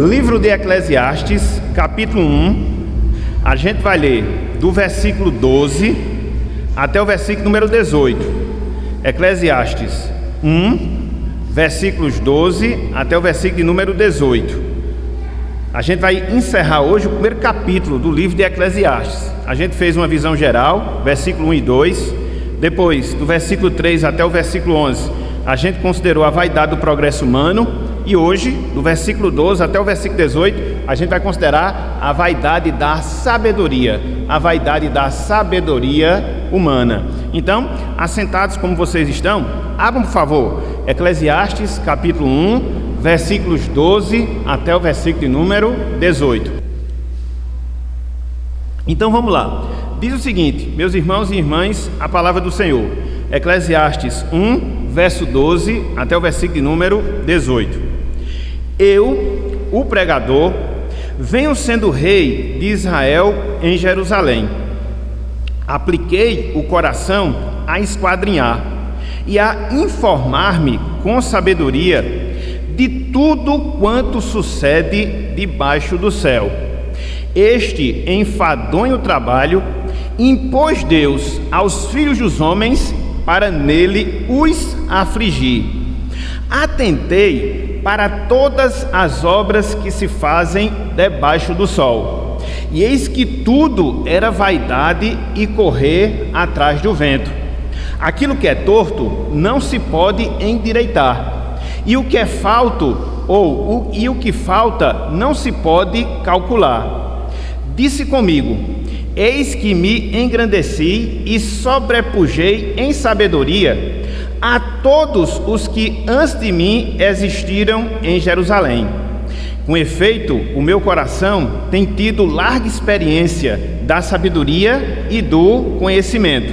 Livro de Eclesiastes, capítulo 1, a gente vai ler do versículo 12 até o versículo número 18. Eclesiastes 1, versículos 12 até o versículo número 18. A gente vai encerrar hoje o primeiro capítulo do livro de Eclesiastes. A gente fez uma visão geral, versículo 1 e 2. Depois, do versículo 3 até o versículo 11, a gente considerou a vaidade do progresso humano. E hoje, do versículo 12 até o versículo 18, a gente vai considerar a vaidade da sabedoria, a vaidade da sabedoria humana. Então, assentados como vocês estão, abram, por favor, Eclesiastes, capítulo 1, versículos 12 até o versículo número 18. Então, vamos lá. Diz o seguinte, meus irmãos e irmãs, a palavra do Senhor. Eclesiastes 1, verso 12 até o versículo número 18. Eu, o pregador, venho sendo rei de Israel em Jerusalém. Apliquei o coração a esquadrinhar e a informar-me com sabedoria de tudo quanto sucede debaixo do céu. Este enfadonho trabalho impôs Deus aos filhos dos homens para nele os afligir. Atentei para todas as obras que se fazem debaixo do sol, e eis que tudo era vaidade e correr atrás do vento. Aquilo que é torto não se pode endireitar, e o que é falto e o que falta não se pode calcular. Disse comigo: eis que me engrandeci e sobrepujei em sabedoria a todos os que antes de mim existiram em Jerusalém. Com efeito, o meu coração tem tido larga experiência da sabedoria e do conhecimento.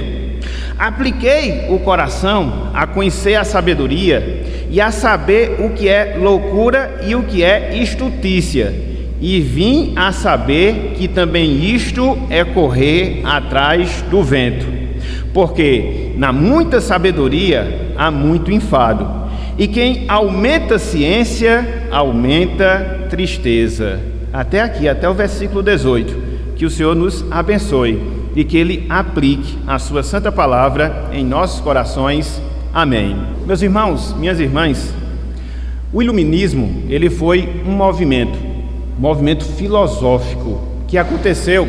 Apliquei o coração a conhecer a sabedoria e a saber o que é loucura e o que é estultícia, e vim a saber que também isto é correr atrás do vento. Porque na muita sabedoria há muito enfado, e quem aumenta a ciência, aumenta tristeza. Até aqui, até o versículo 18. Que o Senhor nos abençoe e que Ele aplique a sua santa palavra em nossos corações. Amém. Meus irmãos, minhas irmãs, o iluminismo, ele foi um movimento filosófico que aconteceu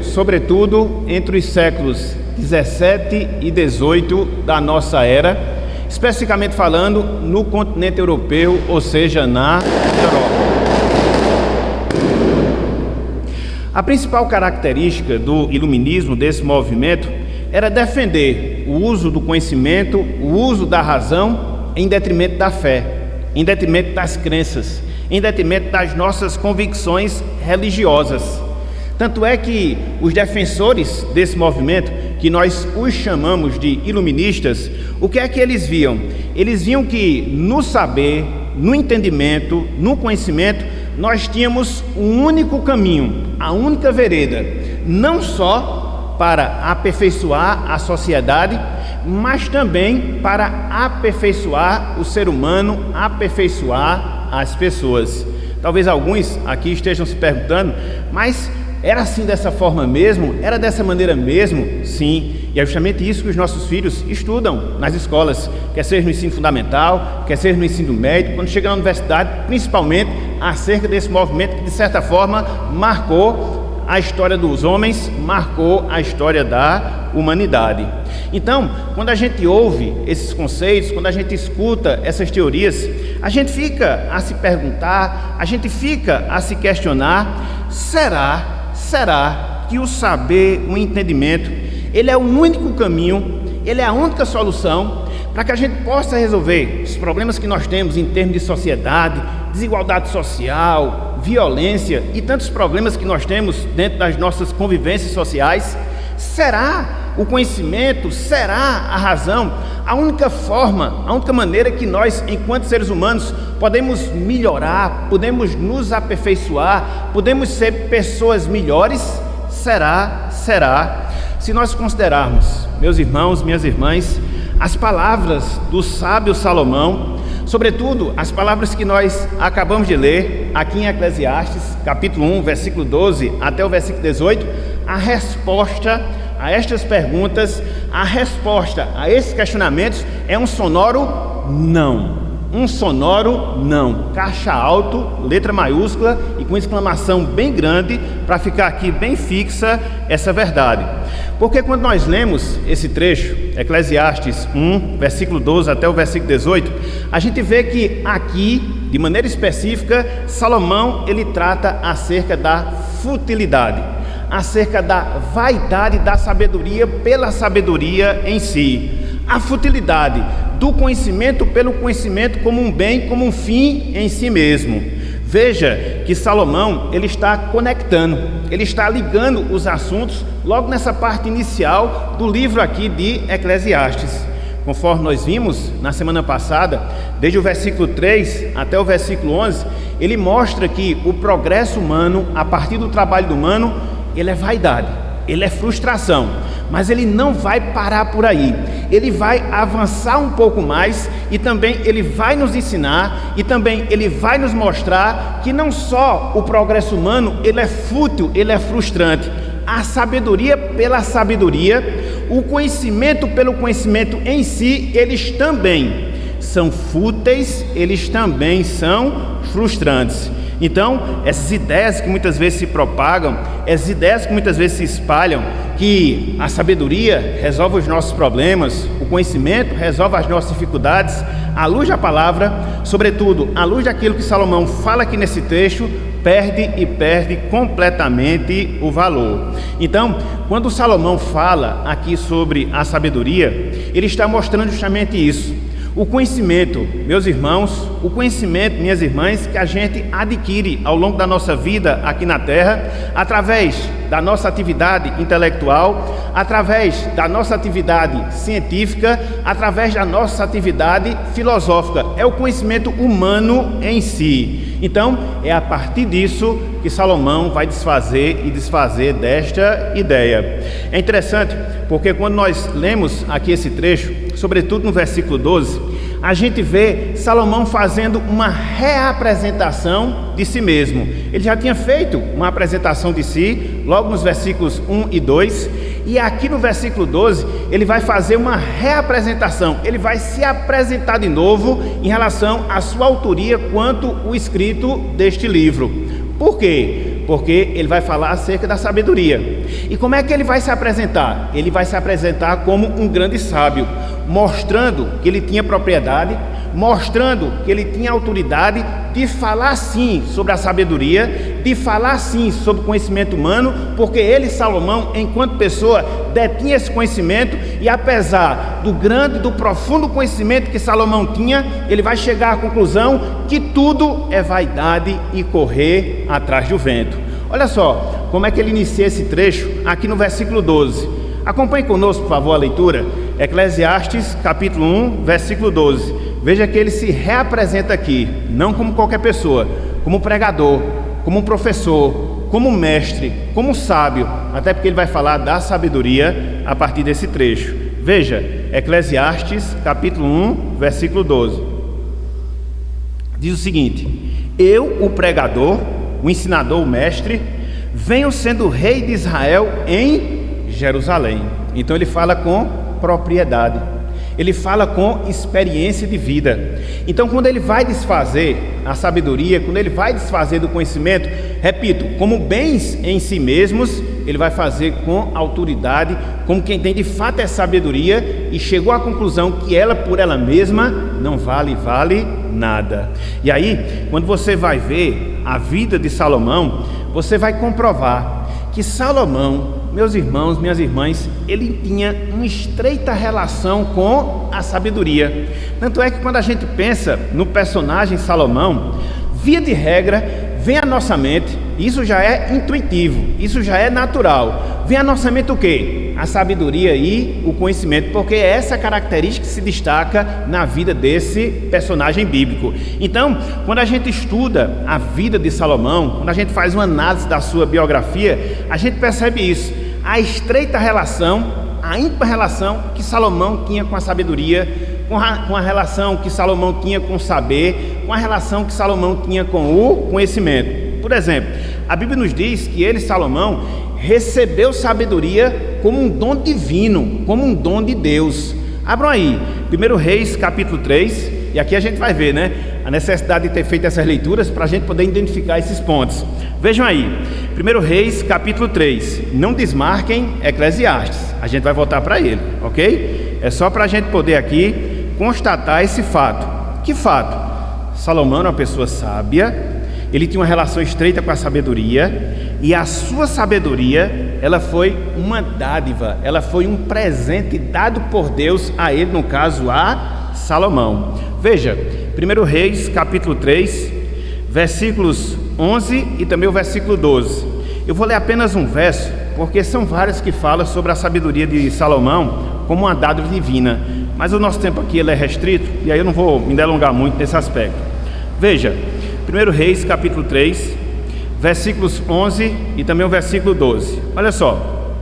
sobretudo entre os séculos 17 e 18 da nossa era, especificamente falando no continente europeu, ou seja, na Europa. A principal característica do iluminismo, desse movimento, era defender o uso do conhecimento, o uso da razão, em detrimento da fé, em detrimento das crenças, em detrimento das nossas convicções religiosas. Tanto é que os defensores desse movimento, que nós os chamamos de iluministas, o que é que eles viam? Eles viam que no saber, no entendimento, no conhecimento, nós tínhamos um único caminho, a única vereda, não só para aperfeiçoar a sociedade, mas também para aperfeiçoar o ser humano, aperfeiçoar as pessoas. Talvez alguns aqui estejam se perguntando, mas era assim dessa forma mesmo? Era dessa maneira mesmo? Sim, e é justamente isso que os nossos filhos estudam nas escolas, quer seja no ensino fundamental, quer seja no ensino médio, quando chega na universidade, principalmente acerca desse movimento que de certa forma marcou a história dos homens, marcou a história da humanidade. Então, quando a gente ouve esses conceitos, quando a gente escuta essas teorias, a gente fica a se perguntar, a gente fica a se questionar: será que o saber, o entendimento, ele é o único caminho, ele é a única solução para que a gente possa resolver os problemas que nós temos em termos de sociedade, desigualdade social, violência e tantos problemas que nós temos dentro das nossas convivências sociais? Será o conhecimento, será a razão a única forma, a única maneira que nós, enquanto seres humanos, podemos melhorar, podemos nos aperfeiçoar, podemos ser pessoas melhores? Será? Se nós considerarmos, meus irmãos, minhas irmãs, as palavras do sábio Salomão, sobretudo as palavras que nós acabamos de ler aqui em Eclesiastes, capítulo 1, versículo 12 até o versículo 18, a resposta a estas perguntas, a resposta a esses questionamentos é um sonoro não. Um sonoro não, caixa alto, letra maiúscula e com exclamação bem grande para ficar aqui bem fixa essa verdade. Porque quando nós lemos esse trecho, Eclesiastes 1, versículo 12 até o versículo 18, a gente vê que aqui, de maneira específica, Salomão ele trata acerca da futilidade, acerca da vaidade da sabedoria pela sabedoria em si, a futilidade do conhecimento pelo conhecimento como um bem, como um fim em si mesmo. Veja que Salomão ele está conectando, ele está ligando os assuntos logo nessa parte inicial do livro aqui de Eclesiastes. Conforme nós vimos na semana passada, desde o versículo 3 até o versículo 11, ele mostra que o progresso humano, a partir do trabalho do humano, ele é vaidade, ele é frustração, mas ele não vai parar por aí, ele vai avançar um pouco mais e também ele vai nos ensinar e também ele vai nos mostrar que não só o progresso humano ele é fútil, ele é frustrante, a sabedoria pela sabedoria, o conhecimento pelo conhecimento em si, eles também são fúteis, eles também são frustrantes. Então, essas ideias que muitas vezes se propagam, essas ideias que muitas vezes se espalham, que a sabedoria resolve os nossos problemas, o conhecimento resolve as nossas dificuldades, à luz da palavra, sobretudo à luz daquilo que Salomão fala aqui nesse trecho, perde completamente o valor. Então, quando Salomão fala aqui sobre a sabedoria, ele está mostrando justamente isso. O conhecimento, meus irmãos, o conhecimento, minhas irmãs, que a gente adquire ao longo da nossa vida aqui na Terra, através da nossa atividade intelectual, através da nossa atividade científica, através da nossa atividade filosófica, é o conhecimento humano em si. Então, é a partir disso que Salomão vai desfazer desta ideia. É interessante, porque quando nós lemos aqui esse trecho, sobretudo no versículo 12, a gente vê Salomão fazendo uma reapresentação de si mesmo. Ele já tinha feito uma apresentação de si, logo nos versículos 1 e 2, e aqui no versículo 12, ele vai fazer uma reapresentação, ele vai se apresentar de novo em relação à sua autoria quanto o escrito deste livro. Por quê? Porque ele vai falar acerca da sabedoria. E como é que ele vai se apresentar? Ele vai se apresentar como um grande sábio, mostrando que ele tinha propriedade, mostrando que ele tinha autoridade de falar sim sobre a sabedoria, de falar sim sobre o conhecimento humano, porque ele, Salomão, enquanto pessoa, detinha esse conhecimento, e apesar do grande, do profundo conhecimento que Salomão tinha, ele vai chegar à conclusão que tudo é vaidade e correr atrás do vento. Olha só como é que ele inicia esse trecho aqui no versículo 12. Acompanhe conosco, por favor, a leitura. Eclesiastes, capítulo 1, versículo 12. Veja que ele se reapresenta aqui, não como qualquer pessoa, como pregador, como um professor, como mestre, como sábio, até porque ele vai falar da sabedoria a partir desse trecho. Veja, Eclesiastes, capítulo 1, versículo 12. Diz o seguinte: eu, o pregador, o ensinador, o mestre, venho sendo rei de Israel em Jerusalém. Então ele fala com propriedade, ele fala com experiência de vida. Então, quando ele vai desfazer a sabedoria, quando ele vai desfazer do conhecimento, repito, como bens em si mesmos, ele vai fazer com autoridade, como quem tem de fato essa sabedoria e chegou à conclusão que ela por ela mesma não vale nada. E aí, quando você vai ver a vida de Salomão, você vai comprovar que Salomão, meus irmãos, minhas irmãs, ele tinha uma estreita relação com a sabedoria. Tanto é que quando a gente pensa no personagem Salomão, via de regra, vem à nossa mente, isso já é intuitivo, isso já é natural, vem à nossa mente o quê? A sabedoria e o conhecimento, porque é essa característica que se destaca na vida desse personagem bíblico. Então, quando a gente estuda a vida de Salomão, quando a gente faz uma análise da sua biografia, a gente percebe isso, a estreita relação, a íntima relação que Salomão tinha com a sabedoria, com a relação que Salomão tinha com o saber, com a relação que Salomão tinha com o conhecimento. Por exemplo, a Bíblia nos diz que ele, Salomão, recebeu sabedoria como um dom divino, como um dom de Deus. Abram aí, 1 Reis capítulo 3, e aqui a gente vai ver, né, a necessidade de ter feito essas leituras para a gente poder identificar esses pontos. Vejam aí, 1 Reis capítulo 3, não desmarquem Eclesiastes, a gente vai voltar para ele, ok? É só para a gente poder aqui constatar esse fato. Que fato? Salomão era uma pessoa sábia, ele tinha uma relação estreita com a sabedoria, e a sua sabedoria, ela foi uma dádiva, ela foi um presente dado por Deus a ele, no caso a Salomão. Veja, 1 Reis capítulo 3, versículos 11 e também o versículo 12. Eu vou ler apenas um verso, porque são vários que falam sobre a sabedoria de Salomão como uma dádiva divina, mas o nosso tempo aqui ele é restrito, e aí eu não vou me delongar muito nesse aspecto. Veja, 1 Reis capítulo 3, versículos 11 e também o versículo 12. Olha só,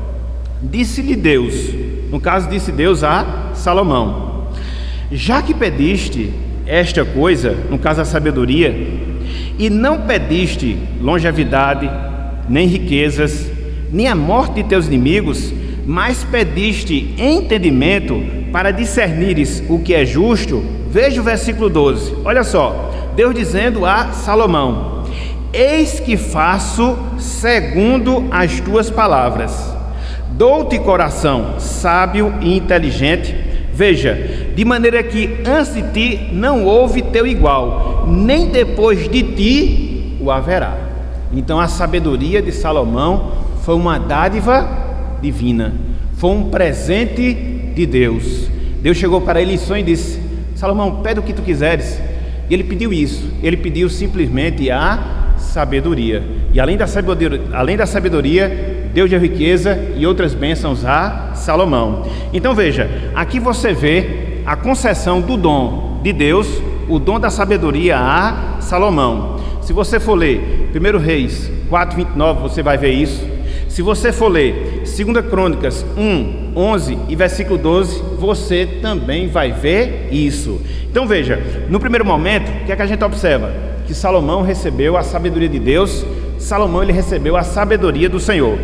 disse-lhe Deus, no caso disse Deus a Salomão: já que pediste esta coisa, no caso a sabedoria, e não pediste longevidade, nem riquezas, nem a morte de teus inimigos, mas pediste entendimento para discernires o que é justo. Veja o versículo 12, olha só, Deus dizendo a Salomão: eis que faço segundo as tuas palavras, dou-te coração sábio e inteligente. Veja, de maneira que antes de ti não houve teu igual, nem depois de ti o haverá. Então a sabedoria de Salomão foi uma dádiva divina, foi um presente de Deus. Deus chegou para ele em sonho e disse: Salomão, pede o que tu quiseres. E ele pediu isso, ele pediu simplesmente a sabedoria. E além da sabedoria, Deus deu riqueza e outras bênçãos a Salomão. Então veja, aqui você vê a concessão do dom de Deus, o dom da sabedoria a Salomão. Se você for ler 1 Reis 4:29, você vai ver isso. Se você for ler 2 Crônicas 1:11 e versículo 12, você também vai ver isso. Então veja, no primeiro momento, o que é que a gente observa? Que Salomão recebeu a sabedoria de Deus, Salomão ele recebeu a sabedoria do Senhor.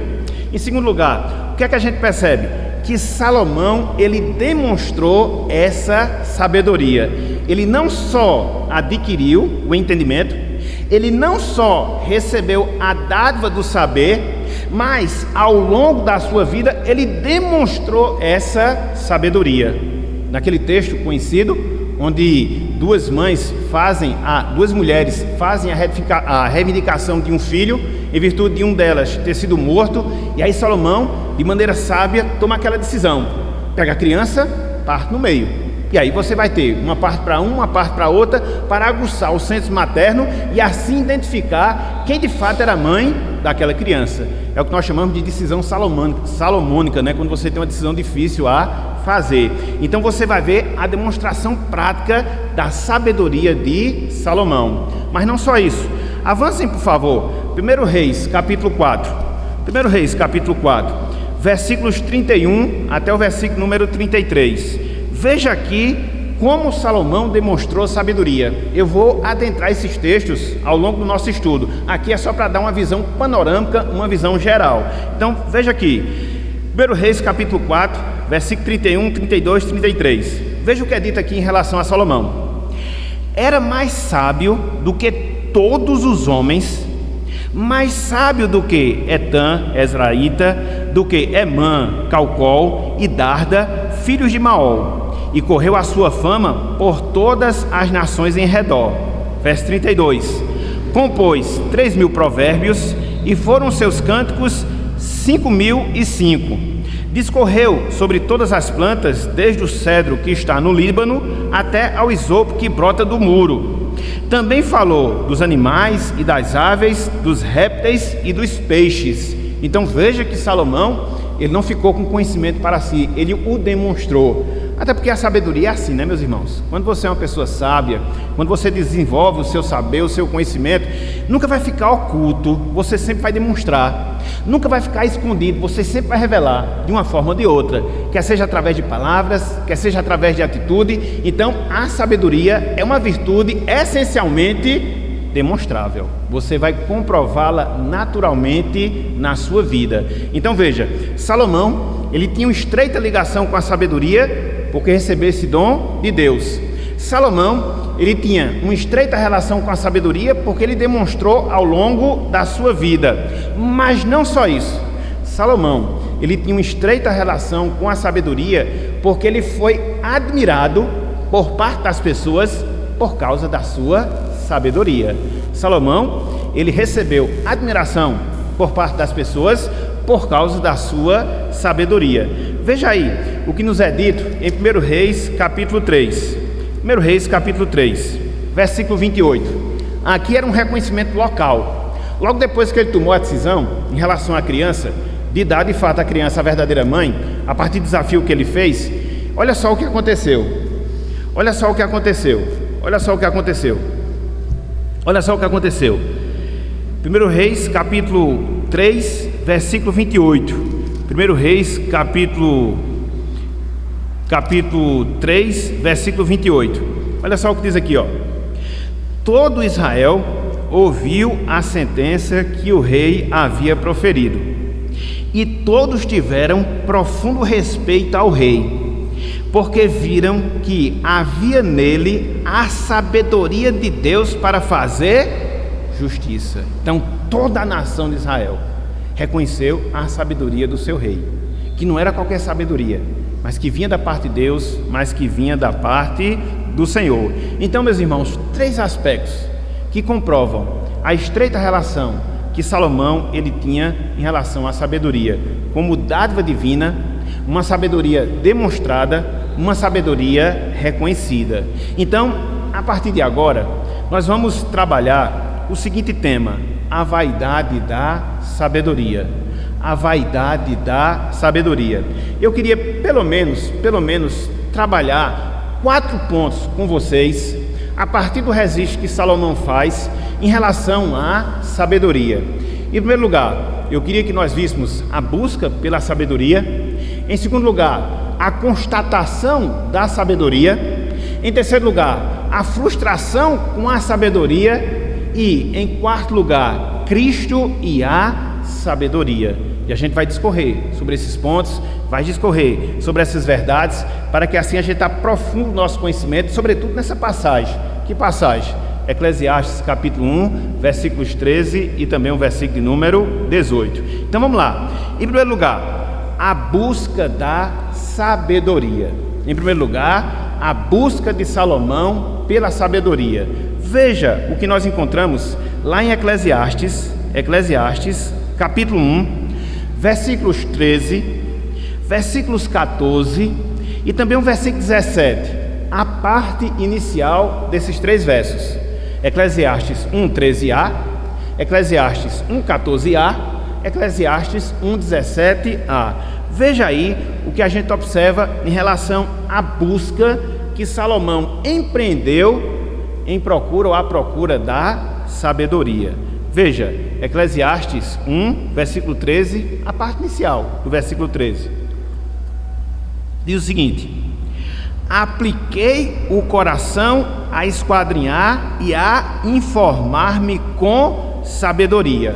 Em segundo lugar, o que é que a gente percebe? Que Salomão ele demonstrou essa sabedoria. Ele não só adquiriu o entendimento, ele não só recebeu a dádiva do saber, mas ao longo da sua vida ele demonstrou essa sabedoria. Naquele texto conhecido, onde duas mulheres fazem a reivindicação de um filho, em virtude de um delas ter sido morto, e aí Salomão, de maneira sábia, toma aquela decisão: pega a criança, parte no meio, e aí você vai ter uma parte para uma parte para outra, para aguçar o senso materno e assim identificar quem de fato era a mãe daquela criança. É o que nós chamamos de decisão salomônica, né? Quando você tem uma decisão difícil a fazer. Então você vai ver a demonstração prática da sabedoria de Salomão. Mas não só isso. Avancem, por favor. 1 Reis capítulo 4. 1 Reis capítulo 4, versículos 31 até o versículo número 33. Veja aqui como Salomão demonstrou sabedoria. Eu vou adentrar esses textos ao longo do nosso estudo. Aqui é só para dar uma visão panorâmica, uma visão geral. Então veja aqui, 1 Reis capítulo 4, versículo 31, 32, 33. Veja o que é dito aqui em relação a Salomão. Era mais sábio do que todos os homens, mais sábio do que Etã, Ezraíta, do que Emã, Calcol e Darda, filhos de Maol. E correu a sua fama por todas as nações em redor. Verso 32. Compôs 3.000 provérbios, e foram seus cânticos 5.005. Discorreu sobre todas as plantas, desde o cedro que está no Líbano até ao isopo que brota do muro. Também falou dos animais e das aves, dos répteis e dos peixes. Então veja que Salomão, ele não ficou com conhecimento para si, ele o demonstrou. Até porque a sabedoria é assim, né, meus irmãos? Quando você é uma pessoa sábia, quando você desenvolve o seu saber, o seu conhecimento, nunca vai ficar oculto, você sempre vai demonstrar. Nunca vai ficar escondido, você sempre vai revelar de uma forma ou de outra, quer seja através de palavras, quer seja através de atitude. Então a sabedoria é uma virtude essencialmente demonstrável, você vai comprová-la naturalmente na sua vida. Então veja, Salomão, ele tinha uma estreita ligação com a sabedoria, porque recebeu esse dom de Deus. Salomão, ele tinha uma estreita relação com a sabedoria, porque ele demonstrou ao longo da sua vida. Mas não só isso, Salomão, ele tinha uma estreita relação com a sabedoria, porque ele foi admirado por parte das pessoas por causa da sua sabedoria. Salomão, ele recebeu admiração por parte das pessoas por causa da sua sabedoria. Veja aí o que nos é dito em 1 Reis capítulo 3. 1 Reis capítulo 3, versículo 28. Aqui era um reconhecimento local. Logo depois que ele tomou a decisão em relação à criança, de dar de fato à criança a verdadeira mãe, a partir do desafio que ele fez, olha só o que aconteceu. Olha só o que aconteceu. Olha só o que aconteceu. Olha só o que aconteceu. 1 Reis capítulo 3, versículo 28. 1 Reis capítulo 3, versículo 28. Olha só o que diz aqui, ó. Todo Israel ouviu a sentença que o rei havia proferido, e todos tiveram profundo respeito ao rei, porque viram que havia nele a sabedoria de Deus para fazer justiça. Então toda a nação de Israel reconheceu a sabedoria do seu rei, que não era qualquer sabedoria, mas que vinha da parte de Deus, mas que vinha da parte do Senhor. Então, meus irmãos, 3 aspectos que comprovam a estreita relação que Salomão ele tinha em relação à sabedoria, como dádiva divina, uma sabedoria demonstrada, uma sabedoria reconhecida. Então, a partir de agora, nós vamos trabalhar o seguinte tema: a vaidade da sabedoria. A vaidade da sabedoria. Eu queria pelo menos trabalhar 4 pontos com vocês, a partir do registro que Salomão faz em relação à sabedoria. Em primeiro lugar, eu queria que nós víssemos a busca pela sabedoria. Em segundo lugar, a constatação da sabedoria. Em terceiro lugar, a frustração com a sabedoria. E em quarto lugar, Cristo e a sabedoria. E a gente vai discorrer sobre esses pontos, vai discorrer sobre essas verdades, para que assim a gente aprofunde o nosso conhecimento, sobretudo nessa passagem. Que passagem? Eclesiastes capítulo 1, versículos 13 e também o versículo de número 18. Então vamos lá. Em primeiro lugar, a busca da sabedoria. Em primeiro lugar, a busca de Salomão pela sabedoria. Veja o que nós encontramos lá em Eclesiastes capítulo 1, versículos 13, versículos 14 e também o versículo 17, a parte inicial desses 3 versos. Eclesiastes 1:13a, Eclesiastes 1:14a, Eclesiastes 1:17a. Veja aí o que a gente observa em relação à busca que Salomão empreendeu em procura ou à procura da sabedoria. Veja, Eclesiastes 1, versículo 13, a parte inicial do versículo 13. Diz o seguinte: apliquei o coração a esquadrinhar e a informar-me com sabedoria.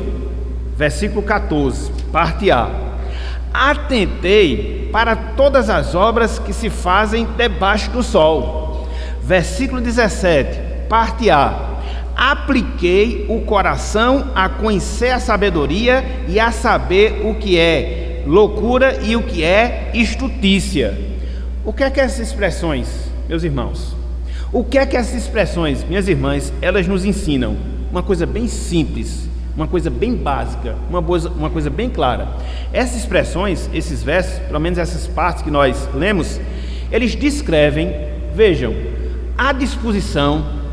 Versículo 14, parte A. Atentei para todas as obras que se fazem debaixo do sol. Versículo 17, parte A. Apliquei o coração a conhecer a sabedoria e a saber o que é loucura e o que é estutícia. O que é que essas expressões, meus irmãos? O que é que essas expressões, minhas irmãs, elas nos ensinam? Uma coisa bem simples, uma coisa bem básica, uma coisa bem clara. Essas expressões, esses versos, pelo menos essas partes que nós lemos, eles descrevem, vejam, a disposição,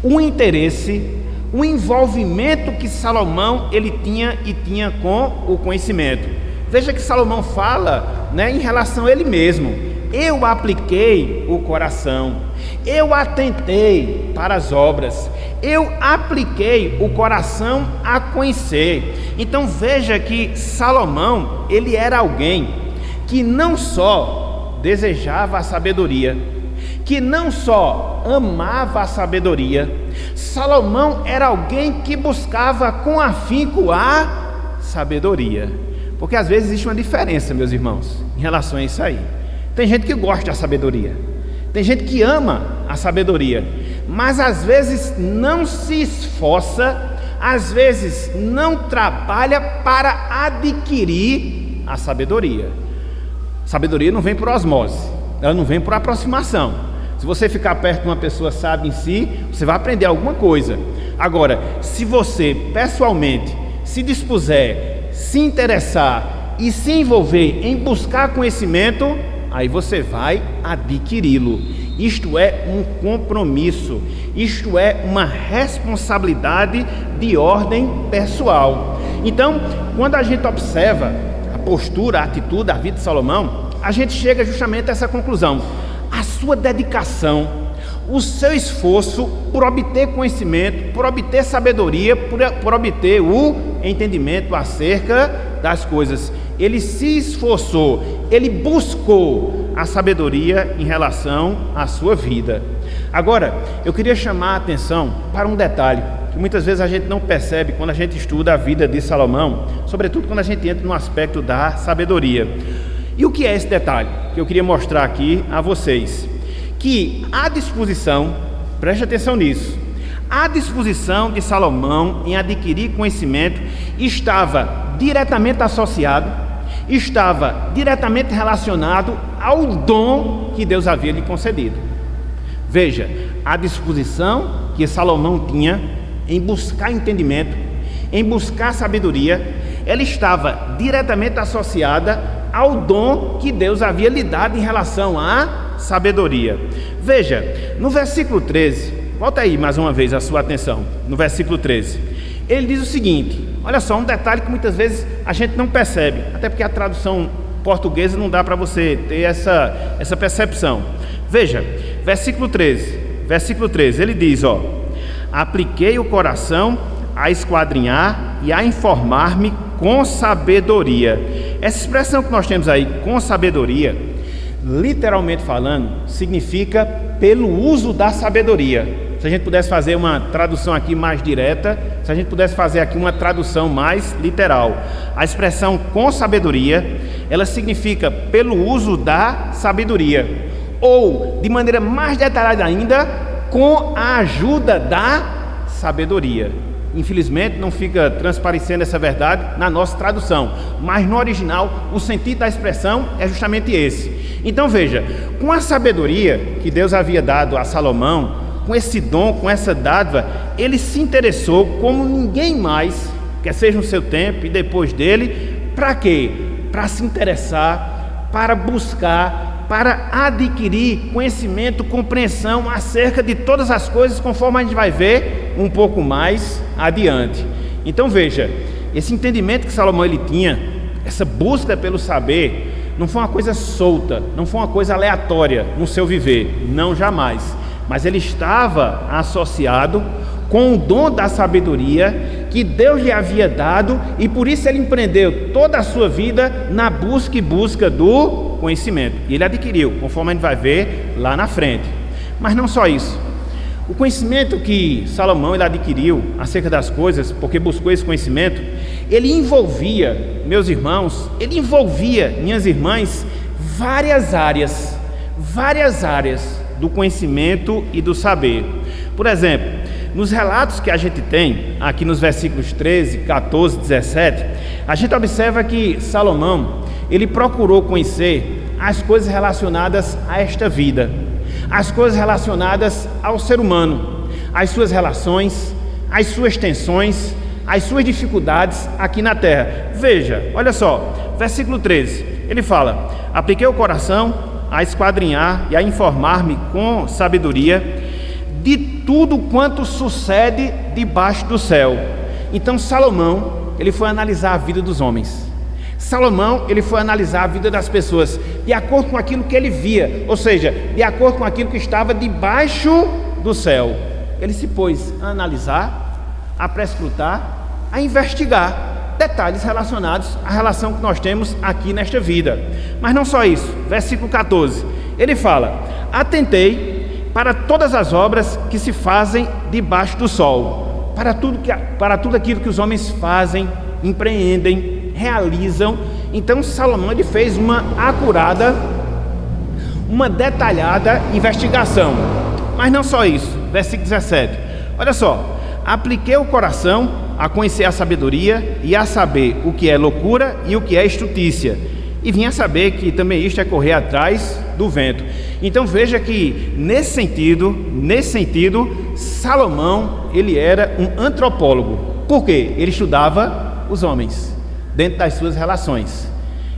o interesse, o envolvimento que Salomão ele tinha com o conhecimento. Veja que Salomão fala, em relação a ele mesmo: eu apliquei o coração, eu atentei para as obras, eu apliquei o coração a conhecer. Então veja que Salomão, ele era alguém que não só desejava a sabedoria, que não só amava a sabedoria. Salomão era alguém que buscava com afinco a sabedoria. Porque às vezes existe uma diferença, meus irmãos, em relação a isso aí. Tem gente que gosta da sabedoria, tem gente que ama a sabedoria, mas às vezes não se esforça, às vezes não trabalha para adquirir a sabedoria. Sabedoria não vem por osmose, ela não vem por aproximação. Se você ficar perto de uma pessoa sábia em si, você vai aprender alguma coisa. Agora, se você pessoalmente se dispuser, se interessar e se envolver em buscar conhecimento, aí você vai adquiri-lo. Isto é um compromisso, isto é uma responsabilidade de ordem pessoal. Então, quando a gente observa a postura, a atitude, a vida de Salomão, a gente chega justamente a essa conclusão: a sua dedicação, o seu esforço por obter conhecimento, por obter sabedoria, por obter o entendimento acerca das coisas. Ele se esforçou, ele buscou a sabedoria em relação à sua vida. Agora, eu queria chamar a atenção para um detalhe que muitas vezes a gente não percebe quando a gente estuda a vida de Salomão, sobretudo quando a gente entra no aspecto da sabedoria. E o que é esse detalhe que eu queria mostrar aqui a vocês? Que a disposição, preste atenção nisso, a disposição de Salomão em adquirir conhecimento estava diretamente associado, estava diretamente relacionado ao dom que Deus havia lhe concedido. Veja, a disposição que Salomão tinha em buscar entendimento, em buscar sabedoria, ela estava diretamente associada ao dom que Deus havia lhe dado em relação à sabedoria. Veja, no versículo 13, volta aí mais uma vez a sua atenção, no versículo 13, ele diz o seguinte, olha só, um detalhe que muitas vezes a gente não percebe, até porque a tradução portuguesa não dá para você ter essa percepção. Veja, versículo 13, ele diz, apliquei o coração a esquadrinhar e a informar-me com sabedoria. Essa expressão que nós temos aí, com sabedoria, literalmente falando, significa pelo uso da sabedoria. Se a gente pudesse fazer uma tradução aqui mais direta, se a gente pudesse fazer aqui uma tradução mais literal, a expressão com sabedoria, ela significa pelo uso da sabedoria, ou de maneira mais detalhada ainda, com a ajuda da sabedoria. Infelizmente não fica transparecendo essa verdade na nossa tradução, mas no original o sentido da expressão é justamente esse. Então veja, com a sabedoria que Deus havia dado a Salomão, com esse dom, com essa dádiva, ele se interessou como ninguém mais, quer seja no seu tempo e depois dele, para quê? Para se interessar, para buscar, para adquirir conhecimento, compreensão acerca de todas as coisas, conforme a gente vai ver um pouco mais adiante. Então veja, esse entendimento que Salomão ele tinha, essa busca pelo saber, não foi uma coisa solta, não foi uma coisa aleatória no seu viver, não, jamais, mas ele estava associado com o dom da sabedoria que Deus lhe havia dado, e por isso ele empreendeu toda a sua vida na busca e busca do conhecimento, e ele adquiriu, conforme a gente vai ver lá na frente. Mas não só isso, o conhecimento que Salomão ele adquiriu acerca das coisas, porque buscou esse conhecimento, ele envolvia, meus irmãos, ele envolvia, minhas irmãs, várias áreas do conhecimento e do saber. Por exemplo, nos relatos que a gente tem aqui nos versículos 13, 14, 17, a gente observa que Salomão ele procurou conhecer as coisas relacionadas a esta vida, as coisas relacionadas ao ser humano, as suas relações, as suas tensões, as suas dificuldades aqui na terra. Veja, olha só, versículo 13, ele fala: apliquei o coração a esquadrinhar e a informar-me com sabedoria de tudo quanto sucede debaixo do céu. Então Salomão, ele foi analisar a vida dos homens. Salomão, ele foi analisar a vida das pessoas de acordo com aquilo que ele via, ou seja, de acordo com aquilo que estava debaixo do céu. Ele se pôs a analisar, a prescrutar, a investigar detalhes relacionados à relação que nós temos aqui nesta vida. Mas não só isso, versículo 14, ele fala: atentei para todas as obras que se fazem debaixo do sol, para tudo aquilo que os homens fazem, empreendem, realizam. Então Salomão, ele fez uma acurada, uma detalhada investigação. Mas não só isso, versículo 17, olha só: apliquei o coração a conhecer a sabedoria e a saber o que é loucura e o que é estutícia, e vim a saber que também isto é correr atrás do vento. Então veja que nesse sentido, Salomão, ele era um antropólogo. Por quê? Ele estudava os homens dentro das suas relações.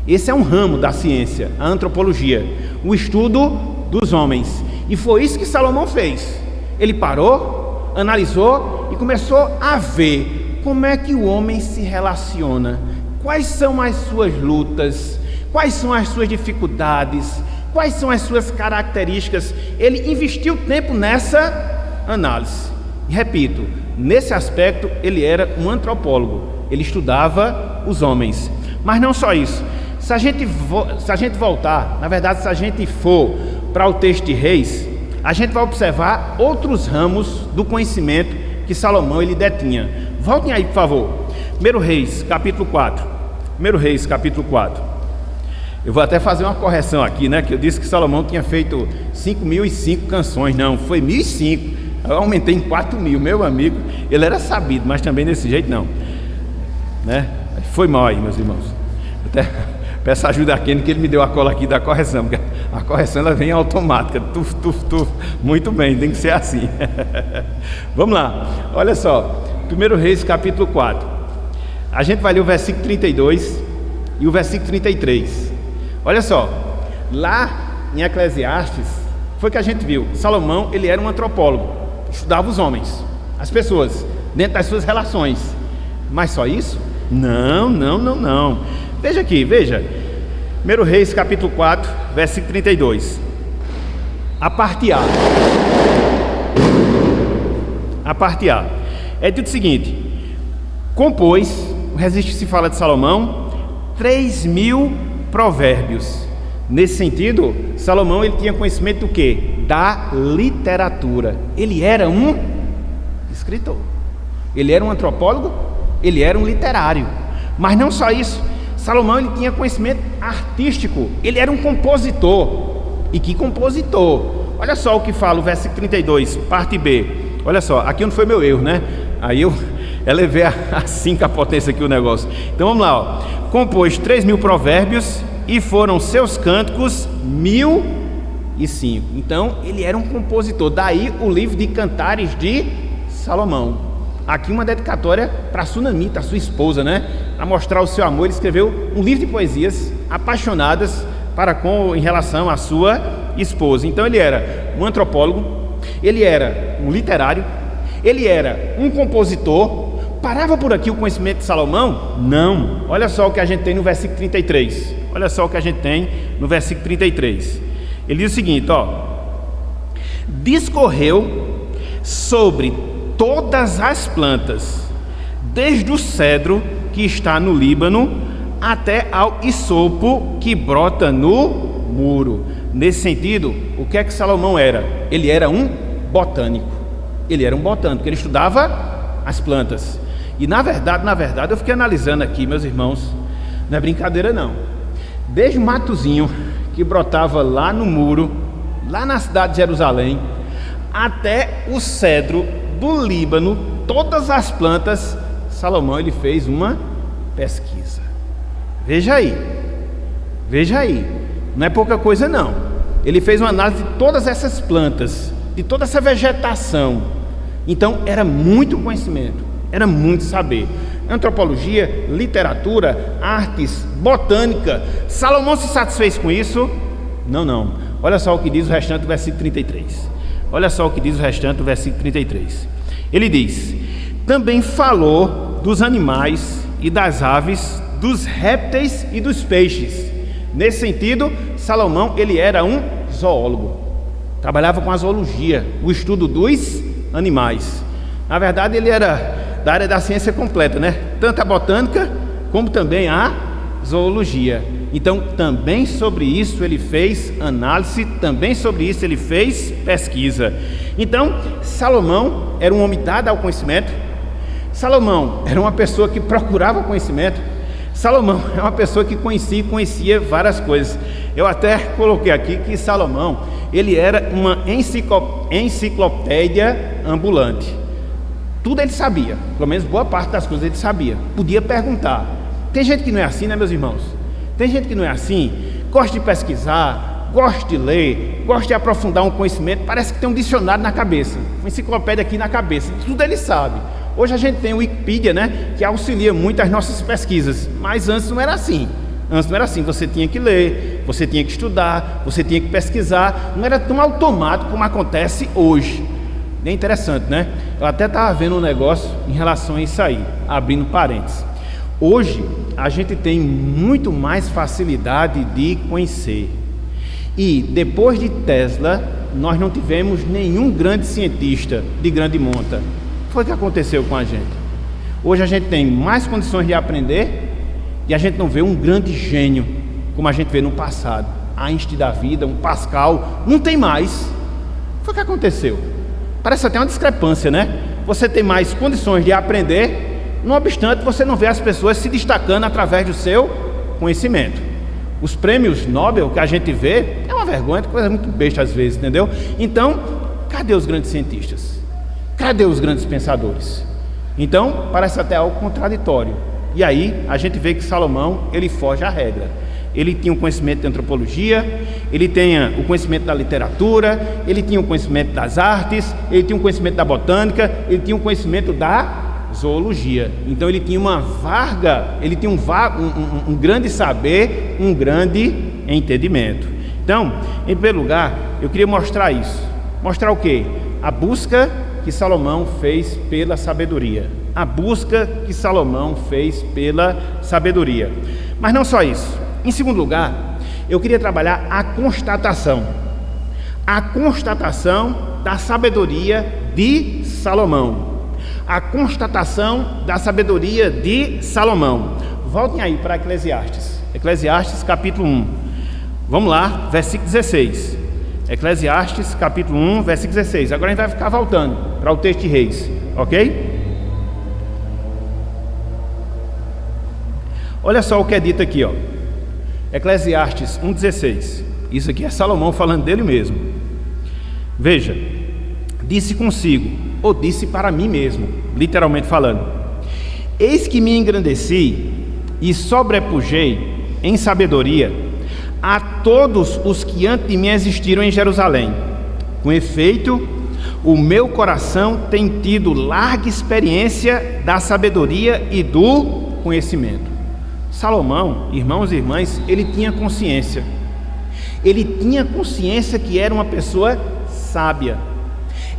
Esse é um ramo da ciência, a antropologia, o estudo dos homens. E foi isso que Salomão fez. Ele parou, analisou e começou a ver como é que o homem se relaciona, quais são as suas lutas, quais são as suas dificuldades, quais são as suas características. Ele investiu tempo nessa análise. E repito, nesse aspecto ele era um antropólogo, ele estudava os homens. Mas não só isso, se a gente voltar, na verdade, se a gente for para o texto de Reis, a gente vai observar outros ramos do conhecimento que Salomão ele detinha. Voltem aí, por favor. 1 Reis, capítulo 4. 1 Reis, capítulo 4. Eu vou até fazer uma correção aqui, né? Que eu disse que Salomão tinha feito 5.005 canções. Não, foi 1.005. Eu aumentei em 4.000. Meu amigo, ele era sabido, mas também desse jeito não, né? Foi mal aí, meus irmãos. Até peço ajuda a Kenny, que ele me deu a cola aqui da correção, porque a correção ela vem automática. Tuf, tuf, tuf. Muito bem, tem que ser assim. Vamos lá, olha só. 1 Reis, capítulo 4. A gente vai ler o versículo 32 e o versículo 33. Olha só, lá em Eclesiastes, foi que a gente viu. Salomão, ele era um antropólogo, estudava os homens, as pessoas, dentro das suas relações. Mas só isso? Não. Veja aqui, veja. 1 Reis, capítulo 4, versículo 32. A parte A. É dito o seguinte: compôs, o registro se fala de Salomão, 3.000 provérbios. Nesse sentido, Salomão ele tinha conhecimento do quê? Da literatura. Ele era um escritor. Ele era um antropólogo, ele era um literário. Mas não só isso, Salomão ele tinha conhecimento artístico. Ele era um compositor. E que compositor! Olha só o que fala o versículo 32, parte B. Olha só, aqui não foi meu erro, né? Aí eu elevei a 5 a potência aqui o negócio. Então vamos lá, ó. Compôs 3.000 provérbios e foram seus cânticos 1.005. Então ele era um compositor. Daí o livro de Cantares de Salomão. Aqui uma dedicatória para Sunamita, a sua esposa, né? Para mostrar o seu amor, ele escreveu um livro de poesias apaixonadas em relação à sua esposa. Então ele era um antropólogo, ele era um literário, ele era um compositor. Parava por aqui o conhecimento de Salomão? Não. Olha só o que a gente tem no versículo 33. Olha só o que a gente tem no versículo 33. Ele diz o seguinte, ó: discorreu sobre todas as plantas, desde o cedro que está no Líbano até ao isopo que brota no muro. Nesse sentido, o que é que Salomão era? Ele era um botânico. Ele era um botânico, ele estudava as plantas. E na verdade, eu fiquei analisando aqui, meus irmãos, não é brincadeira não. Desde o matozinho que brotava lá no muro, lá na cidade de Jerusalém, até o cedro do Líbano, todas as plantas, Salomão ele fez uma pesquisa. Veja aí, não é pouca coisa não. Ele fez uma análise de todas essas plantas, de toda essa vegetação. Então era muito conhecimento, era muito saber. Antropologia, literatura, artes, botânica. Salomão se satisfez com isso? Não. Olha só o que diz o restante do versículo 33. Olha só o que diz o restante do versículo 33. Ele diz: também falou dos animais e das aves dos répteis e dos peixes. Nesse sentido, Salomão, ele era um zoólogo, trabalhava com a zoologia, o estudo dos animais. Na verdade, ele era da área da ciência completa, né? Tanto a botânica como também a zoologia. Então, também sobre isso ele fez análise, também sobre isso ele fez pesquisa. Então, Salomão era um homem dado ao conhecimento. Salomão era uma pessoa que procurava conhecimento. Salomão é uma pessoa que conhecia várias coisas. Eu até coloquei aqui que Salomão, ele era uma enciclopédia ambulante. Tudo ele sabia, pelo menos boa parte das coisas ele sabia. Podia perguntar. Tem gente que não é assim, né, meus irmãos? Tem gente que não é assim, gosta de pesquisar, gosta de ler, gosta de aprofundar um conhecimento, parece que tem um dicionário na cabeça, uma enciclopédia aqui na cabeça, tudo ele sabe. Hoje a gente tem o Wikipedia, né, que auxilia muito as nossas pesquisas, mas antes não era assim. Antes não era assim, você tinha que ler, você tinha que estudar, você tinha que pesquisar, não era tão automático como acontece hoje. É interessante, né? Eu até estava vendo um negócio em relação a isso aí, abrindo parênteses. Hoje a gente tem muito mais facilidade de conhecer. E depois de Tesla, nós não tivemos nenhum grande cientista de grande monta. Foi o que aconteceu com a gente. Hoje a gente tem mais condições de aprender e a gente não vê um grande gênio como a gente vê no passado. Einstein da vida, um Pascal, não tem mais. Foi o que aconteceu. Parece até uma discrepância, né? Você tem mais condições de aprender, não obstante, você não vê as pessoas se destacando através do seu conhecimento. Os prêmios Nobel que a gente vê é uma vergonha, coisa muito besta às vezes, entendeu? Então, cadê os grandes cientistas? Cadê os grandes pensadores? Então, parece até algo contraditório. E aí, a gente vê que Salomão, ele foge à regra. Ele tinha um conhecimento de antropologia, ele tinha o conhecimento da literatura, ele tinha o conhecimento das artes, ele tinha um conhecimento da botânica, ele tinha um conhecimento da zoologia. Então ele tinha um grande saber, um grande entendimento. Então, em primeiro lugar, eu queria mostrar isso. Mostrar o quê? A busca que Salomão fez pela sabedoria. A busca que Salomão fez pela sabedoria. Mas não só isso. Em segundo lugar, eu queria trabalhar a constatação da sabedoria de Salomão. A constatação da sabedoria de Salomão. Voltem aí para Eclesiastes capítulo 1. Vamos lá, versículo 16. Eclesiastes capítulo 1, versículo 16. Agora a gente vai ficar voltando para o texto de Reis, ok? Olha só o que é dito aqui, ó. Eclesiastes 1,16. Isso aqui é Salomão falando dele mesmo. Veja, disse consigo, ou disse para mim mesmo, literalmente falando: eis que me engrandeci e sobrepujei em sabedoria a todos os que antes de mim existiram em Jerusalém. Com efeito, o meu coração tem tido larga experiência da sabedoria e do conhecimento. Salomão, irmãos e irmãs, ele tinha consciência. Ele tinha consciência que era uma pessoa sábia.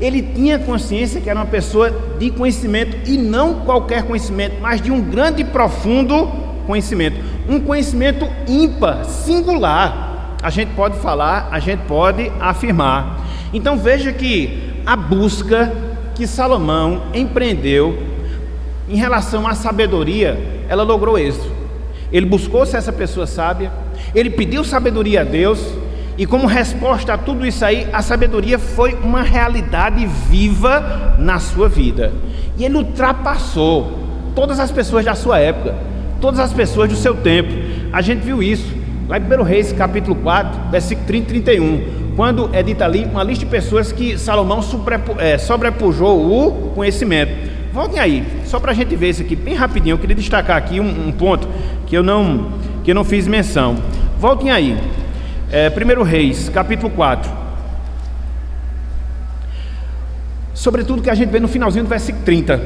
Ele tinha consciência que era uma pessoa de conhecimento, e não qualquer conhecimento, mas de um grande e profundo conhecimento. Um conhecimento ímpar, singular. A gente pode falar, a gente pode afirmar. Então veja que a busca que Salomão empreendeu em relação à sabedoria, ela logrou êxito. Ele buscou ser essa pessoa sábia, ele pediu sabedoria a Deus, e como resposta a tudo isso aí, a sabedoria foi uma realidade viva na sua vida. E ele ultrapassou todas as pessoas da sua época, todas as pessoas do seu tempo. A gente viu isso lá em 1 Reis, capítulo 4, versículo 30 e 31, quando é dita ali uma lista de pessoas que Salomão sobrepujou o conhecimento. Voltem aí, só para a gente ver isso aqui bem rapidinho. Eu queria destacar aqui um ponto que eu não fiz menção. Voltem aí, 1 Reis, capítulo 4. Sobretudo que a gente vê no finalzinho do versículo 30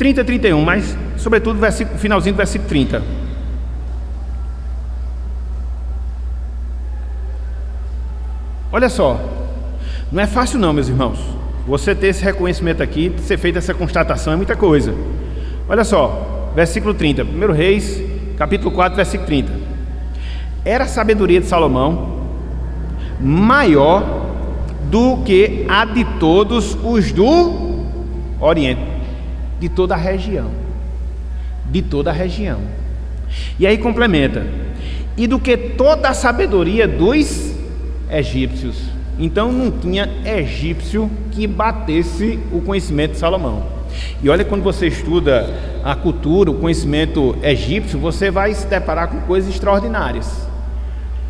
e 31, mas sobretudo no finalzinho do versículo 30. Olha só, não é fácil não, meus irmãos. Você ter esse reconhecimento aqui, ser feita essa constatação é muita coisa. Olha só, versículo 30. 1 Reis, capítulo 4, versículo 30. Era a sabedoria de Salomão maior do que a de todos os do Oriente, de toda a região. De toda a região. E aí complementa: e do que toda a sabedoria dos egípcios. Então não tinha egípcio que batesse o conhecimento de Salomão. E olha, quando você estuda a cultura, o conhecimento egípcio, você vai se deparar com coisas extraordinárias.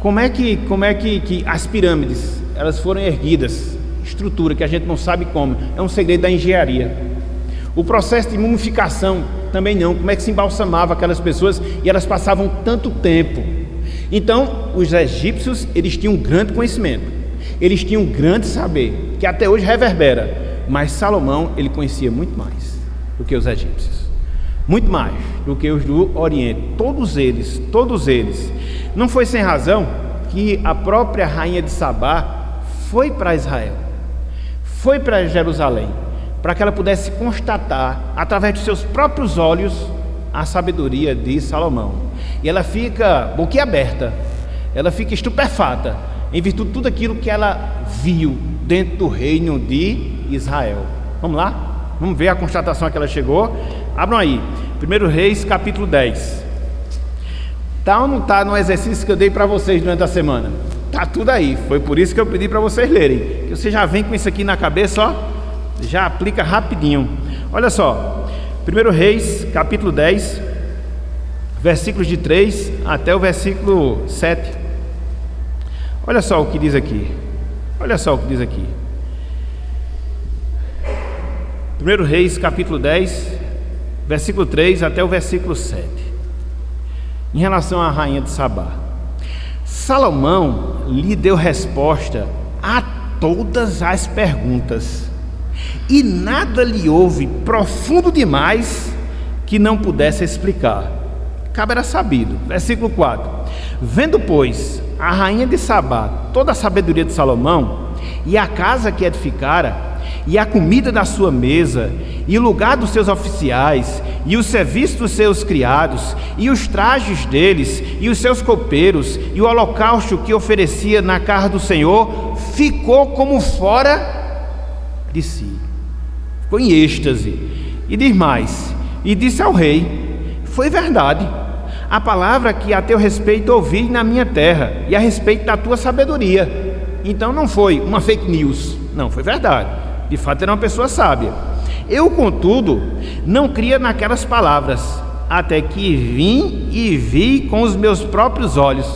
Como é que as pirâmides elas foram erguidas? Estrutura que a gente não sabe como, é um segredo da engenharia. O processo de mumificação também não, como é que se embalsamava aquelas pessoas e elas passavam tanto tempo. Então os egípcios, eles tinham um grande conhecimento, eles tinham um grande saber, que até hoje reverbera. Mas Salomão, ele conhecia muito mais do que os egípcios, muito mais do que os do Oriente, todos eles. Não foi sem razão que a própria rainha de Sabá foi para Israel, foi para Jerusalém, para que ela pudesse constatar, através de seus próprios olhos, a sabedoria de Salomão. E ela fica boquiaberta, ela fica estupefata, em virtude de tudo aquilo que ela viu dentro do reino de Israel. Vamos lá? Vamos ver a constatação a que ela chegou. Abram aí, 1 Reis, capítulo 10. Tá ou não tá no exercício que eu dei para vocês durante a semana? Tá tudo aí, foi por isso que eu pedi para vocês lerem, que você já vem com isso aqui na cabeça, ó, já aplica rapidinho. Olha só, 1 Reis, capítulo 10, versículos de 3 até o versículo 7. Olha só o que diz aqui. Olha só o que diz aqui. 1 Reis, capítulo 10, versículo 3 até o versículo 7. Em relação à rainha de Sabá, Salomão lhe deu resposta a todas as perguntas, e nada lhe houve profundo demais que não pudesse explicar. Cabe era sabido. Versículo 4. Vendo, pois, a rainha de Sabá toda a sabedoria de Salomão, e a casa que edificara, e a comida da sua mesa, e o lugar dos seus oficiais, e o serviço dos seus criados, e os trajes deles, e os seus copeiros, e o holocausto que oferecia na casa do Senhor, ficou como fora de si. Ficou em êxtase. E diz mais: e disse ao rei: foi verdade a palavra que a teu respeito ouvi na minha terra, e a respeito da tua sabedoria. Então não foi uma fake news, não, foi verdade. De fato era uma pessoa sábia. Eu, contudo, não cria naquelas palavras, até que vim e vi com os meus próprios olhos,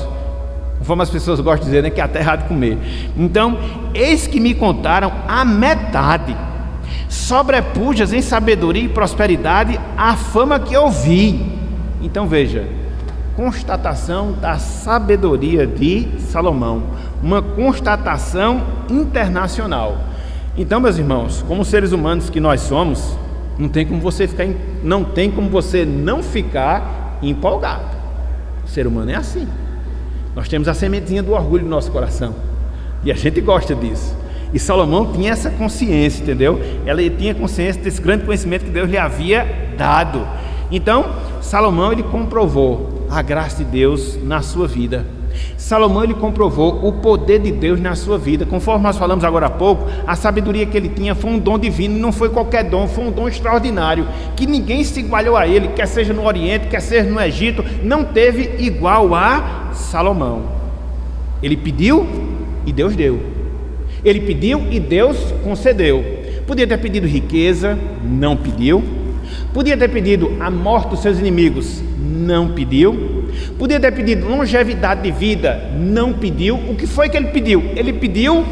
conforme as pessoas gostam de dizer, né, que a terra há de comer. Então, eis que me contaram a metade, sobrepujas em sabedoria e prosperidade a fama que eu vi. Então veja, constatação da sabedoria de Salomão, uma constatação internacional. Então, meus irmãos, como seres humanos que nós somos, não tem como você não ficar empolgado. O ser humano é assim. Nós temos a sementinha do orgulho no nosso coração, e a gente gosta disso. E Salomão tinha essa consciência, entendeu? Ela tinha consciência desse grande conhecimento que Deus lhe havia dado. Então, Salomão, ele comprovou a graça de Deus na sua vida. Salomão, ele comprovou o poder de Deus na sua vida. Conforme nós falamos agora há pouco, a sabedoria que ele tinha foi um dom divino, não foi qualquer dom, foi um dom extraordinário, que ninguém se igualou a ele, quer seja no Oriente, quer seja no Egito, não teve igual a Salomão. Ele pediu e Deus deu. Ele pediu e Deus concedeu. Podia ter pedido riqueza, não pediu. Podia ter pedido a morte dos seus inimigos, não pediu. Podia ter pedido longevidade de vida, não pediu. O que foi que ele pediu? Ele pediu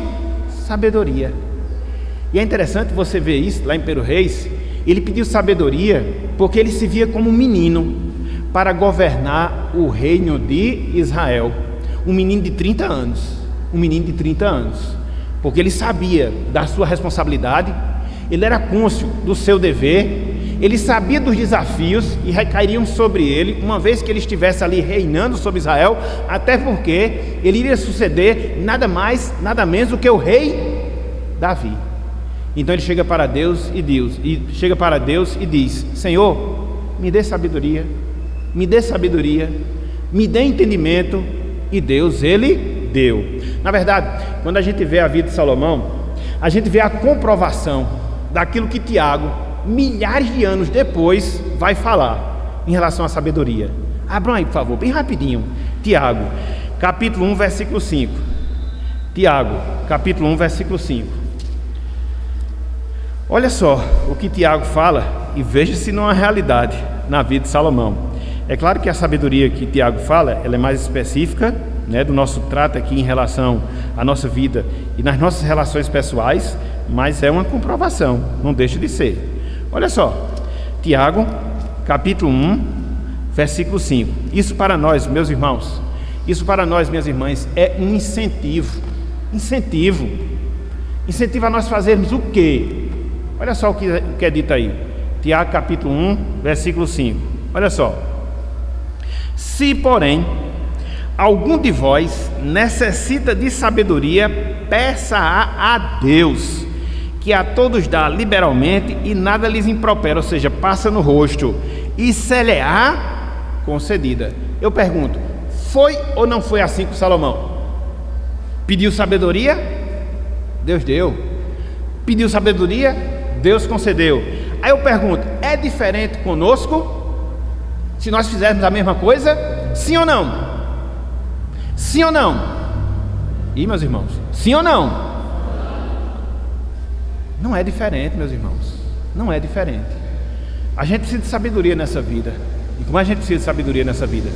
sabedoria. E é interessante você ver isso lá em 1 Reis. Ele pediu sabedoria porque ele se via como um menino para governar o reino de Israel. Um menino de 30 anos. Um menino de 30 anos. Porque ele sabia da sua responsabilidade, ele era cônscio do seu dever, ele sabia dos desafios e recairiam sobre ele, uma vez que ele estivesse ali reinando sobre Israel, até porque ele iria suceder nada mais, nada menos do que o rei Davi. Então ele chega para Deus e diz: Senhor, me dê sabedoria, me dê sabedoria, me dê entendimento, e Deus, Ele deu. Na verdade, quando a gente vê a vida de Salomão, a gente vê a comprovação daquilo que Tiago, milhares de anos depois, vai falar em relação à sabedoria. Abram aí, por favor, bem rapidinho. Tiago, capítulo 1, versículo 5. Tiago, capítulo 1, versículo 5. Olha só o que Tiago fala e veja se não é realidade na vida de Salomão. É claro que a sabedoria que Tiago fala, ela é mais específica, né, do nosso trato aqui em relação à nossa vida e nas nossas relações pessoais, mas é uma comprovação, não deixa de ser. Olha só, Tiago, capítulo 1, versículo 5. Isso para nós, meus irmãos, isso para nós, minhas irmãs, é um incentivo a nós fazermos o quê? Olha só o que é dito aí, Tiago capítulo 1, versículo 5. Olha só: se porém algum de vós necessita de sabedoria, peça-a a Deus, que a todos dá liberalmente e nada lhes impropera, ou seja, passa no rosto, e se-lhe-á concedida. Eu pergunto, foi ou não foi assim com Salomão? Pediu sabedoria? Deus deu. Pediu sabedoria? Deus concedeu. Aí eu pergunto, é diferente conosco? Se nós fizermos a mesma coisa? Sim ou não? Sim ou não? E meus irmãos, sim ou não? Não é diferente, meus irmãos. Não é diferente. A gente precisa de sabedoria nessa vida. E como a gente precisa de sabedoria nessa vida?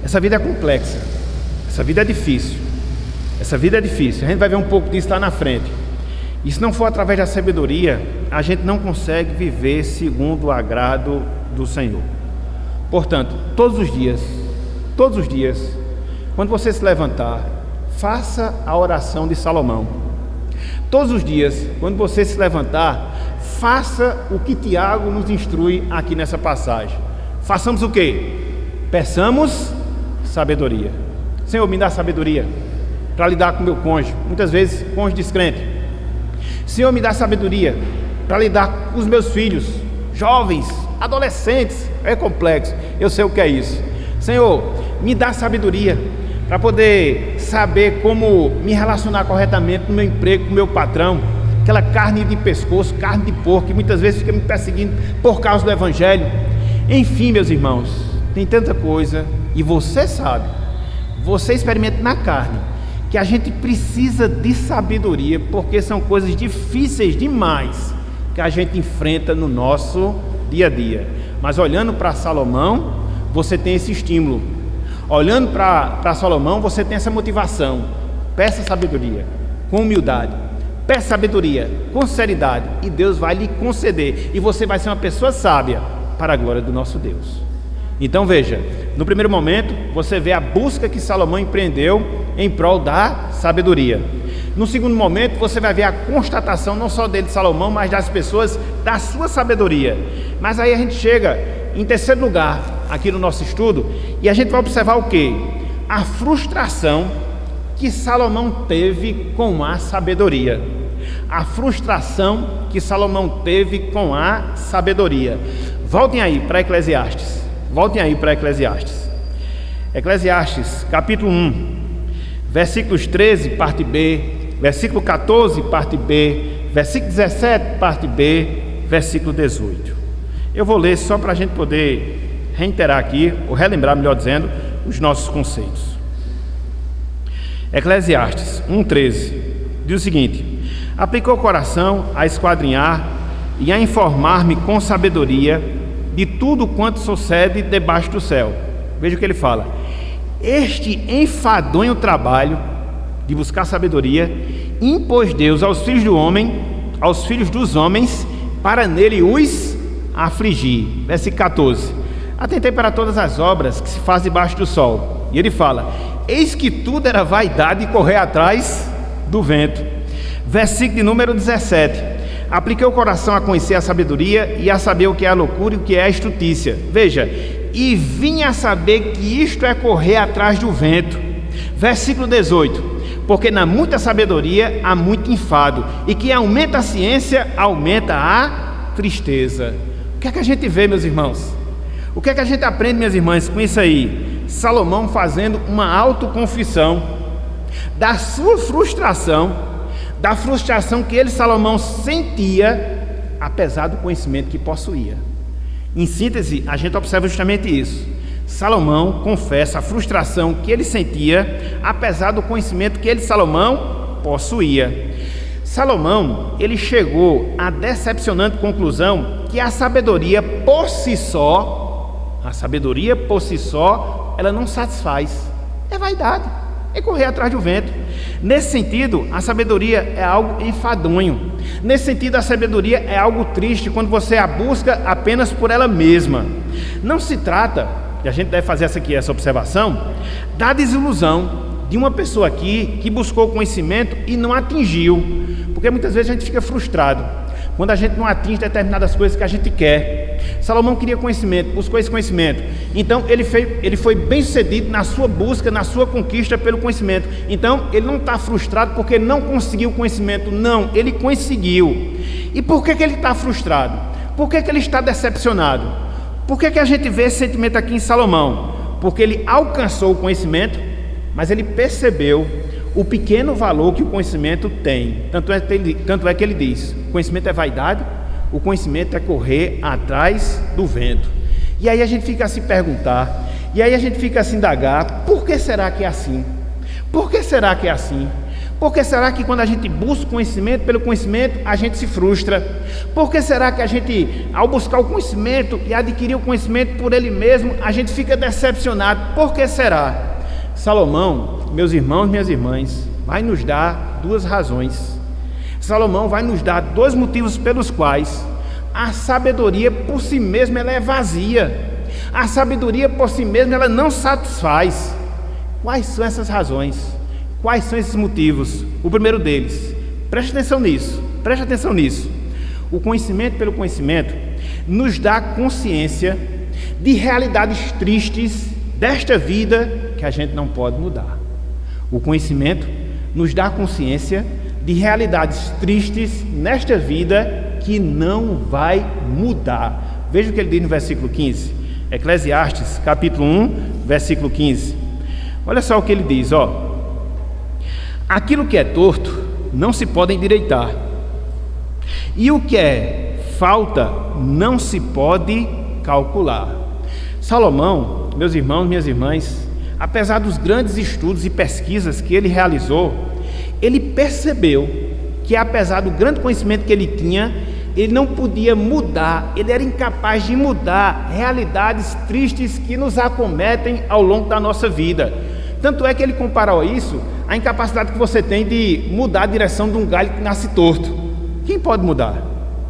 Essa vida é complexa. Essa vida é difícil. Essa vida é difícil. A gente vai ver um pouco disso lá na frente. E se não for através da sabedoria, a gente não consegue viver segundo o agrado do Senhor. Portanto, todos os dias, quando você se levantar, faça a oração de Salomão. Todos os dias, quando você se levantar, faça o que Tiago nos instrui aqui nessa passagem. Façamos o quê? Peçamos sabedoria. Senhor, me dá sabedoria para lidar com meu cônjuge, muitas vezes cônjuge descrente. Senhor, me dá sabedoria para lidar com os meus filhos, jovens, adolescentes. É complexo, eu sei o que é isso. Senhor, me dá sabedoria para poder saber como me relacionar corretamente no meu emprego, com o meu patrão. Aquela carne de pescoço, carne de porco, que muitas vezes fica me perseguindo por causa do Evangelho. Enfim, meus irmãos, tem tanta coisa, e você sabe, você experimenta na carne, que a gente precisa de sabedoria, porque são coisas difíceis demais que a gente enfrenta no nosso dia a dia. Mas olhando para Salomão, você tem esse estímulo. Olhando para Salomão, você tem essa motivação. Peça sabedoria com humildade, peça sabedoria com sinceridade, e Deus vai lhe conceder, e você vai ser uma pessoa sábia para a glória do nosso Deus. Então veja, no primeiro momento você vê a busca que Salomão empreendeu em prol da sabedoria. No segundo momento você vai ver a constatação não só dele, de Salomão, mas das pessoas, da sua sabedoria. Mas aí a gente chega em terceiro lugar aqui no nosso estudo, e a gente vai observar o quê? A frustração que Salomão teve com a sabedoria. A frustração que Salomão teve com a sabedoria. Voltem aí para Eclesiastes. Eclesiastes, capítulo 1, versículos 13, parte B, versículo 14, parte B, versículo 17, parte B, versículo 18. Eu vou ler só para a gente poder reiterar aqui, ou relembrar, melhor dizendo, os nossos conceitos. Eclesiastes 1,13 diz o seguinte: aplicou o coração a esquadrinhar e a informar-me com sabedoria de tudo quanto sucede debaixo do céu. Veja o que ele fala: este enfadonho trabalho de buscar sabedoria impôs Deus aos filhos do homem, aos filhos dos homens, para nele os afligir. Versículo 14: atentei para todas as obras que se faz debaixo do sol. E ele fala: eis que tudo era vaidade e correr atrás do vento. Versículo de número 17: apliquei o coração a conhecer a sabedoria e a saber o que é a loucura e o que é a estutícia. Veja, e vim a saber que isto é correr atrás do vento. Versículo 18: porque na muita sabedoria há muito enfado, e que aumenta a ciência, aumenta a tristeza. O que é que a gente vê, meus irmãos? O que é que a gente aprende, minhas irmãs, com isso aí? Salomão fazendo uma autoconfissão da sua frustração, da frustração que ele, Salomão, sentia, apesar do conhecimento que possuía. Em síntese, a gente observa justamente isso. Salomão confessa a frustração que ele sentia, apesar do conhecimento que ele, Salomão, possuía. Salomão, ele chegou à decepcionante conclusão que a sabedoria por si só, ela não satisfaz. É vaidade, é correr atrás do vento. Nesse sentido, a sabedoria é algo enfadonho. Nesse sentido, a sabedoria é algo triste quando você a busca apenas por ela mesma. Não se trata, e a gente deve fazer essa observação, da desilusão de uma pessoa aqui que buscou conhecimento e não atingiu. Porque muitas vezes a gente fica frustrado quando a gente não atinge determinadas coisas que a gente quer. Salomão queria conhecimento, buscou esse conhecimento. Então ele foi bem sucedido na sua busca, na sua conquista pelo conhecimento. Então ele não está frustrado porque não conseguiu o conhecimento. Não, ele conseguiu. E por que ele está frustrado? Por que ele está decepcionado? Por que a gente vê esse sentimento aqui em Salomão? Porque ele alcançou o conhecimento, mas ele percebeu o pequeno valor que o conhecimento tem. Tanto é que ele diz: o conhecimento é vaidade, o conhecimento é correr atrás do vento. E aí a gente fica a se perguntar, e aí a gente fica a se indagar: por que será que é assim? Por que será que é assim? Por que será que quando a gente busca conhecimento pelo conhecimento, a gente se frustra? Por que será que a gente, ao buscar o conhecimento e adquirir o conhecimento por ele mesmo, a gente fica decepcionado? Por que será? Salomão, meus irmãos, minhas irmãs, vai nos dar duas razões. Salomão vai nos dar dois motivos pelos quais a sabedoria por si mesma ela é vazia. A sabedoria por si mesma ela não satisfaz. Quais são essas razões? Quais são esses motivos? O primeiro deles, preste atenção nisso. O conhecimento pelo conhecimento nos dá consciência de realidades tristes desta vida que a gente não pode mudar. O conhecimento nos dá consciência de realidades tristes nesta vida que não vai mudar. Veja o que ele diz no versículo 15, Eclesiastes capítulo 1, versículo 15. Olha só o que ele diz, aquilo que é torto não se pode endireitar, e o que é falta não se pode calcular. Salomão, meus irmãos, minhas irmãs, apesar dos grandes estudos e pesquisas que ele realizou, ele percebeu que, apesar do grande conhecimento que ele tinha, ele não podia mudar, ele era incapaz de mudar realidades tristes que nos acometem ao longo da nossa vida. Tanto é que ele comparou isso à incapacidade que você tem de mudar a direção de um galho que nasce torto. Quem pode mudar?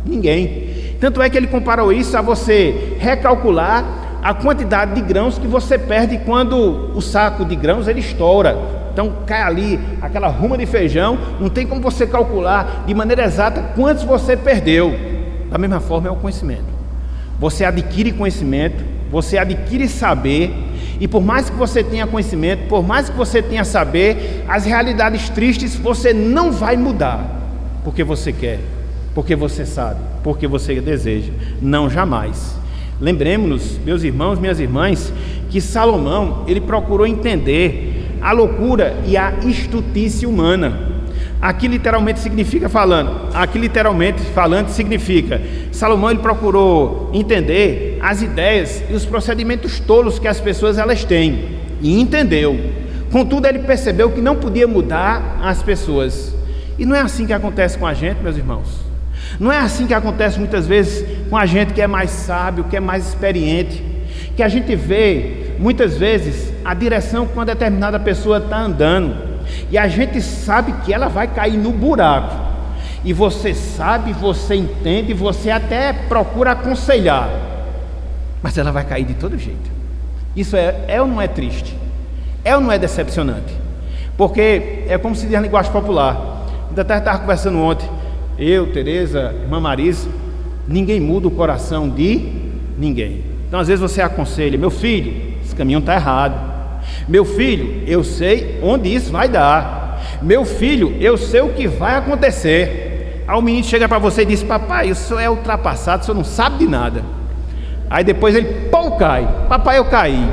Ninguém. Tanto é que ele comparou isso a você recalcular a quantidade de grãos que você perde quando o saco de grãos ele estoura. Então cai ali aquela ruma de feijão, não tem como você calcular de maneira exata quantos você perdeu. Da mesma forma é o conhecimento. Você adquire conhecimento, você adquire saber, e por mais que você tenha conhecimento, por mais que você tenha saber, as realidades tristes você não vai mudar, porque você quer, porque você sabe, porque você deseja. Não, jamais. Lembremos-nos, meus irmãos, minhas irmãs, que Salomão, ele procurou entender a loucura e a estultice humana. Aqui literalmente falando significa, Salomão ele procurou entender as ideias e os procedimentos tolos que as pessoas elas têm, e entendeu. Contudo, ele percebeu que não podia mudar as pessoas. E não é assim que acontece com a gente, meus irmãos. Não é assim que acontece muitas vezes com a gente que é mais sábio, que é mais experiente, que a gente vê muitas vezes a direção que uma determinada pessoa está andando, e a gente sabe que ela vai cair no buraco, e você sabe, você entende, você até procura aconselhar, mas ela vai cair de todo jeito. Isso é ou não é triste? É ou não é decepcionante? Porque é como se diz na linguagem popular. Eu até estava conversando ontem, eu, Tereza, irmã Marisa, ninguém muda o coração de ninguém. Então às vezes você aconselha: meu filho, esse caminho está errado. Meu filho, eu sei onde isso vai dar. Meu filho, eu sei o que vai acontecer. Aí o menino chega para você e diz: papai, o senhor é ultrapassado, o senhor não sabe de nada. Aí depois ele, pau, cai. Papai, eu caí.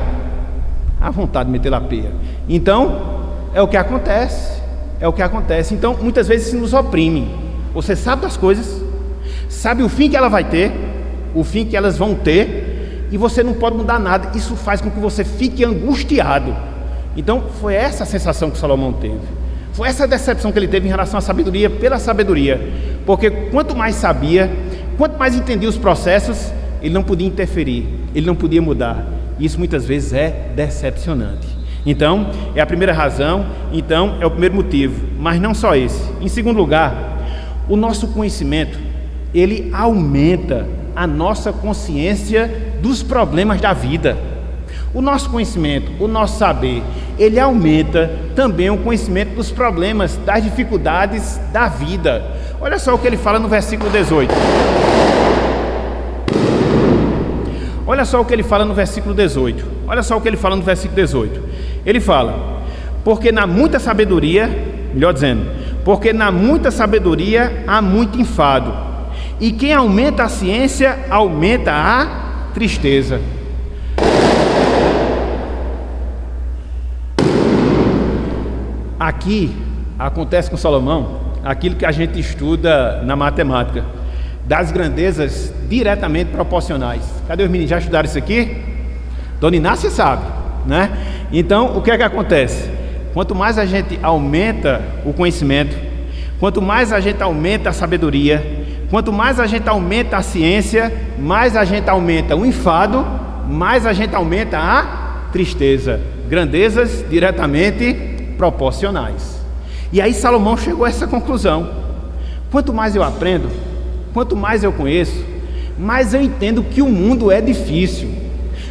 A vontade de meter a peia. Então, é o que acontece. É o que acontece. Então, muitas vezes isso nos oprime. Você sabe das coisas, sabe o fim que ela vai ter, o fim que elas vão ter, e você não pode mudar nada. Isso faz com que você fique angustiado. Então, foi essa a sensação que Salomão teve. Foi essa a decepção que ele teve em relação à sabedoria pela sabedoria. Porque quanto mais sabia, quanto mais entendia os processos, ele não podia interferir, ele não podia mudar. Isso muitas vezes é decepcionante. Então, é a primeira razão, então é o primeiro motivo. Mas não só esse. Em segundo lugar, o nosso conhecimento, ele aumenta a nossa consciência dos problemas da vida. O nosso conhecimento, o nosso saber, ele aumenta também o conhecimento dos problemas, das dificuldades da vida. Olha só o que ele fala no versículo 18. Olha só o que ele fala no versículo 18. Olha só o que ele fala no versículo 18. Ele fala: porque na muita sabedoria, melhor dizendo, porque na muita sabedoria há muito enfado, e quem aumenta a ciência, aumenta a tristeza. Aqui acontece com Salomão aquilo que a gente estuda na matemática, das grandezas diretamente proporcionais. Cadê os meninos? Já estudaram isso aqui? Dona Inácia sabe, né? Então, o que é que acontece? Quanto mais a gente aumenta o conhecimento, quanto mais a gente aumenta a sabedoria, quanto mais a gente aumenta a ciência, mais a gente aumenta o enfado, mais a gente aumenta a tristeza. Grandezas diretamente proporcionais. E aí Salomão chegou a essa conclusão: quanto mais eu aprendo, quanto mais eu conheço, mais eu entendo que o mundo é difícil,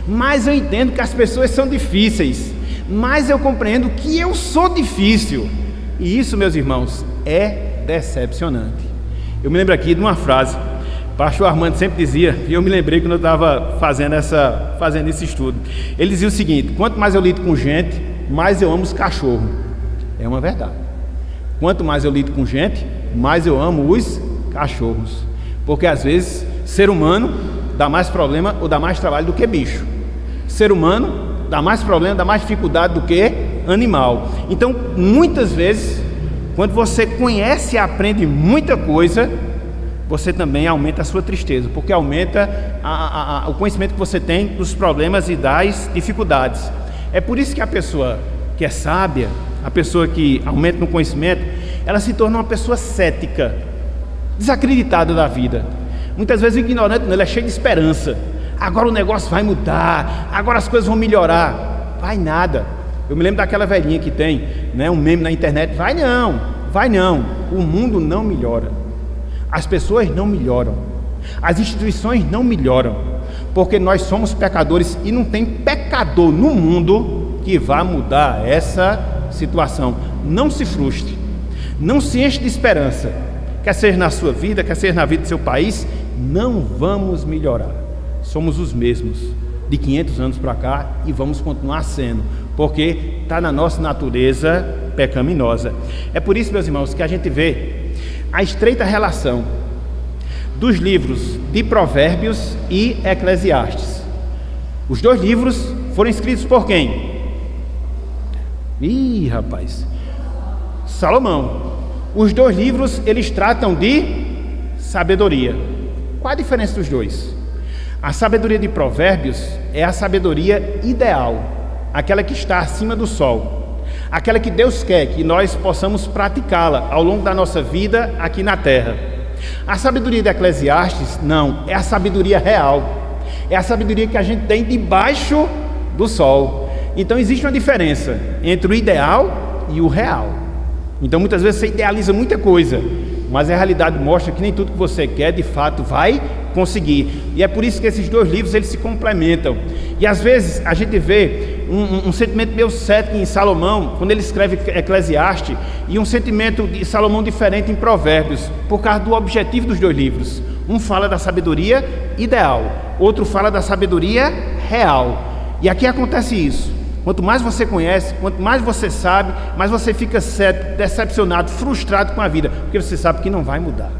mais eu entendo que as pessoas são difíceis, mais eu compreendo que eu sou difícil. E isso, meus irmãos, é decepcionante. Eu me lembro aqui de uma frase, o pastor Armando sempre dizia, e eu me lembrei quando eu estava fazendo esse estudo. Ele dizia o seguinte: quanto mais eu lido com gente, mais eu amo os cachorros. É uma verdade. Quanto mais eu lido com gente, mais eu amo os cachorros. Porque às vezes, ser humano dá mais problema ou dá mais trabalho do que bicho. Ser humano dá mais problema, dá mais dificuldade do que animal. Então, muitas vezes, quando você conhece e aprende muita coisa, você também aumenta a sua tristeza, porque aumenta o conhecimento que você tem dos problemas e das dificuldades. É por isso que a pessoa que é sábia, a pessoa que aumenta no conhecimento, ela se torna uma pessoa cética, desacreditada da vida. Muitas vezes o ignorante, ele é cheio de esperança. Agora o negócio vai mudar, agora as coisas vão melhorar. Vai nada. Eu me lembro daquela velhinha que tem, né, um meme na internet: vai não, o mundo não melhora, as pessoas não melhoram, as instituições não melhoram, porque nós somos pecadores e não tem pecador no mundo que vá mudar essa situação. Não se frustre, não se enche de esperança, quer seja na sua vida, quer seja na vida do seu país. Não vamos melhorar, somos os mesmos de 500 anos para cá e vamos continuar sendo, porque está na nossa natureza pecaminosa. É por isso, meus irmãos, que a gente vê a estreita relação dos livros de Provérbios e Eclesiastes. Os dois livros foram escritos por quem? Rapaz, Salomão. Os dois livros, eles tratam de sabedoria. Qual a diferença dos dois? A sabedoria de Provérbios é a sabedoria ideal, aquela que está acima do sol, aquela que Deus quer que nós possamos praticá-la ao longo da nossa vida aqui na terra. A sabedoria de Eclesiastes, não, é a sabedoria real, é a sabedoria que a gente tem debaixo do sol. Então existe uma diferença entre o ideal e o real. Então muitas vezes você idealiza muita coisa, mas a realidade mostra que nem tudo que você quer de fato vai conseguir. E é por isso que esses dois livros, eles se complementam. E às vezes a gente vê um sentimento meio cético em Salomão quando ele escreve Eclesiastes, e um sentimento de Salomão diferente em Provérbios, por causa do objetivo dos dois livros. Um fala da sabedoria ideal, outro fala da sabedoria real. E aqui acontece isso: quanto mais você conhece, quanto mais você sabe, mais você fica cético, decepcionado, frustrado com a vida, porque você sabe que não vai mudar.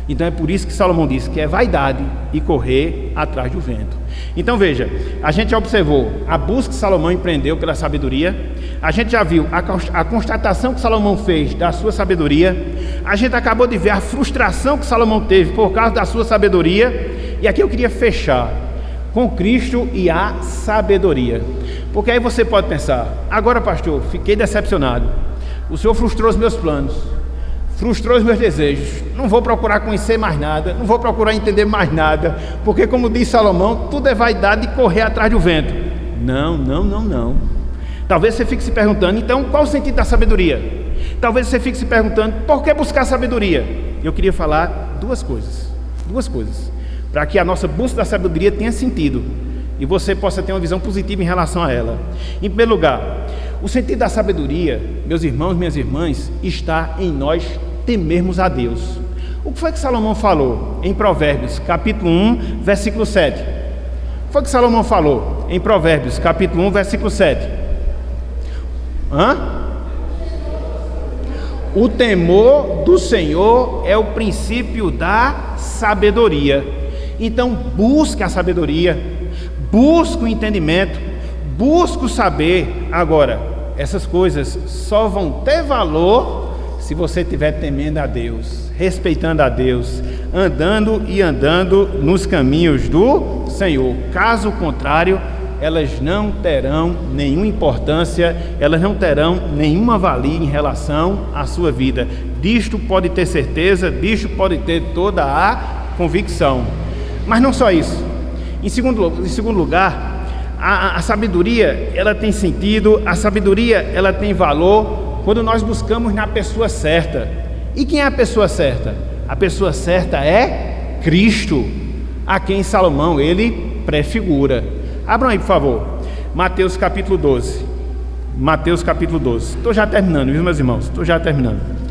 Então é por isso que Salomão disse que é vaidade e correr atrás do vento. Então veja, a gente já observou a busca que Salomão empreendeu pela sabedoria, a gente já viu a constatação que Salomão fez da sua sabedoria, a gente acabou de ver a frustração que Salomão teve por causa da sua sabedoria, e aqui eu queria fechar com Cristo e a sabedoria. Porque aí você pode pensar: agora, pastor, fiquei decepcionado, o Senhor frustrou os meus planos, frustrou os meus desejos, não vou procurar conhecer mais nada, não vou procurar entender mais nada, porque como diz Salomão, tudo é vaidade e correr atrás do vento. Não. Talvez você fique se perguntando, então qual o sentido da sabedoria? Talvez você fique se perguntando, por que buscar sabedoria? Eu queria falar duas coisas, para que a nossa busca da sabedoria tenha sentido e você possa ter uma visão positiva em relação a ela. Em primeiro lugar, o sentido da sabedoria, meus irmãos, minhas irmãs, está em nós temermos a Deus. O que foi que Salomão falou em Provérbios, capítulo 1, versículo 7? O que foi que Salomão falou em Provérbios, capítulo 1, versículo 7? O temor do Senhor é o princípio da sabedoria. Então busque a sabedoria, busque o entendimento, busque o saber. Agora, essas coisas só vão ter valor se você estiver temendo a Deus, respeitando a Deus, andando nos caminhos do Senhor. Caso contrário, elas não terão nenhuma importância, elas não terão nenhuma valia em relação à sua vida. Disto pode ter certeza, disto pode ter toda a convicção. Mas não só isso. Em segundo lugar, a sabedoria, ela tem sentido, a sabedoria, ela tem valor quando nós buscamos na pessoa certa. E quem é a pessoa certa? A pessoa certa é Cristo, a quem Salomão, ele prefigura. Abram aí, por favor, Mateus capítulo 12. Mateus capítulo 12. Estou já terminando, viu, meus irmãos? Estou já terminando.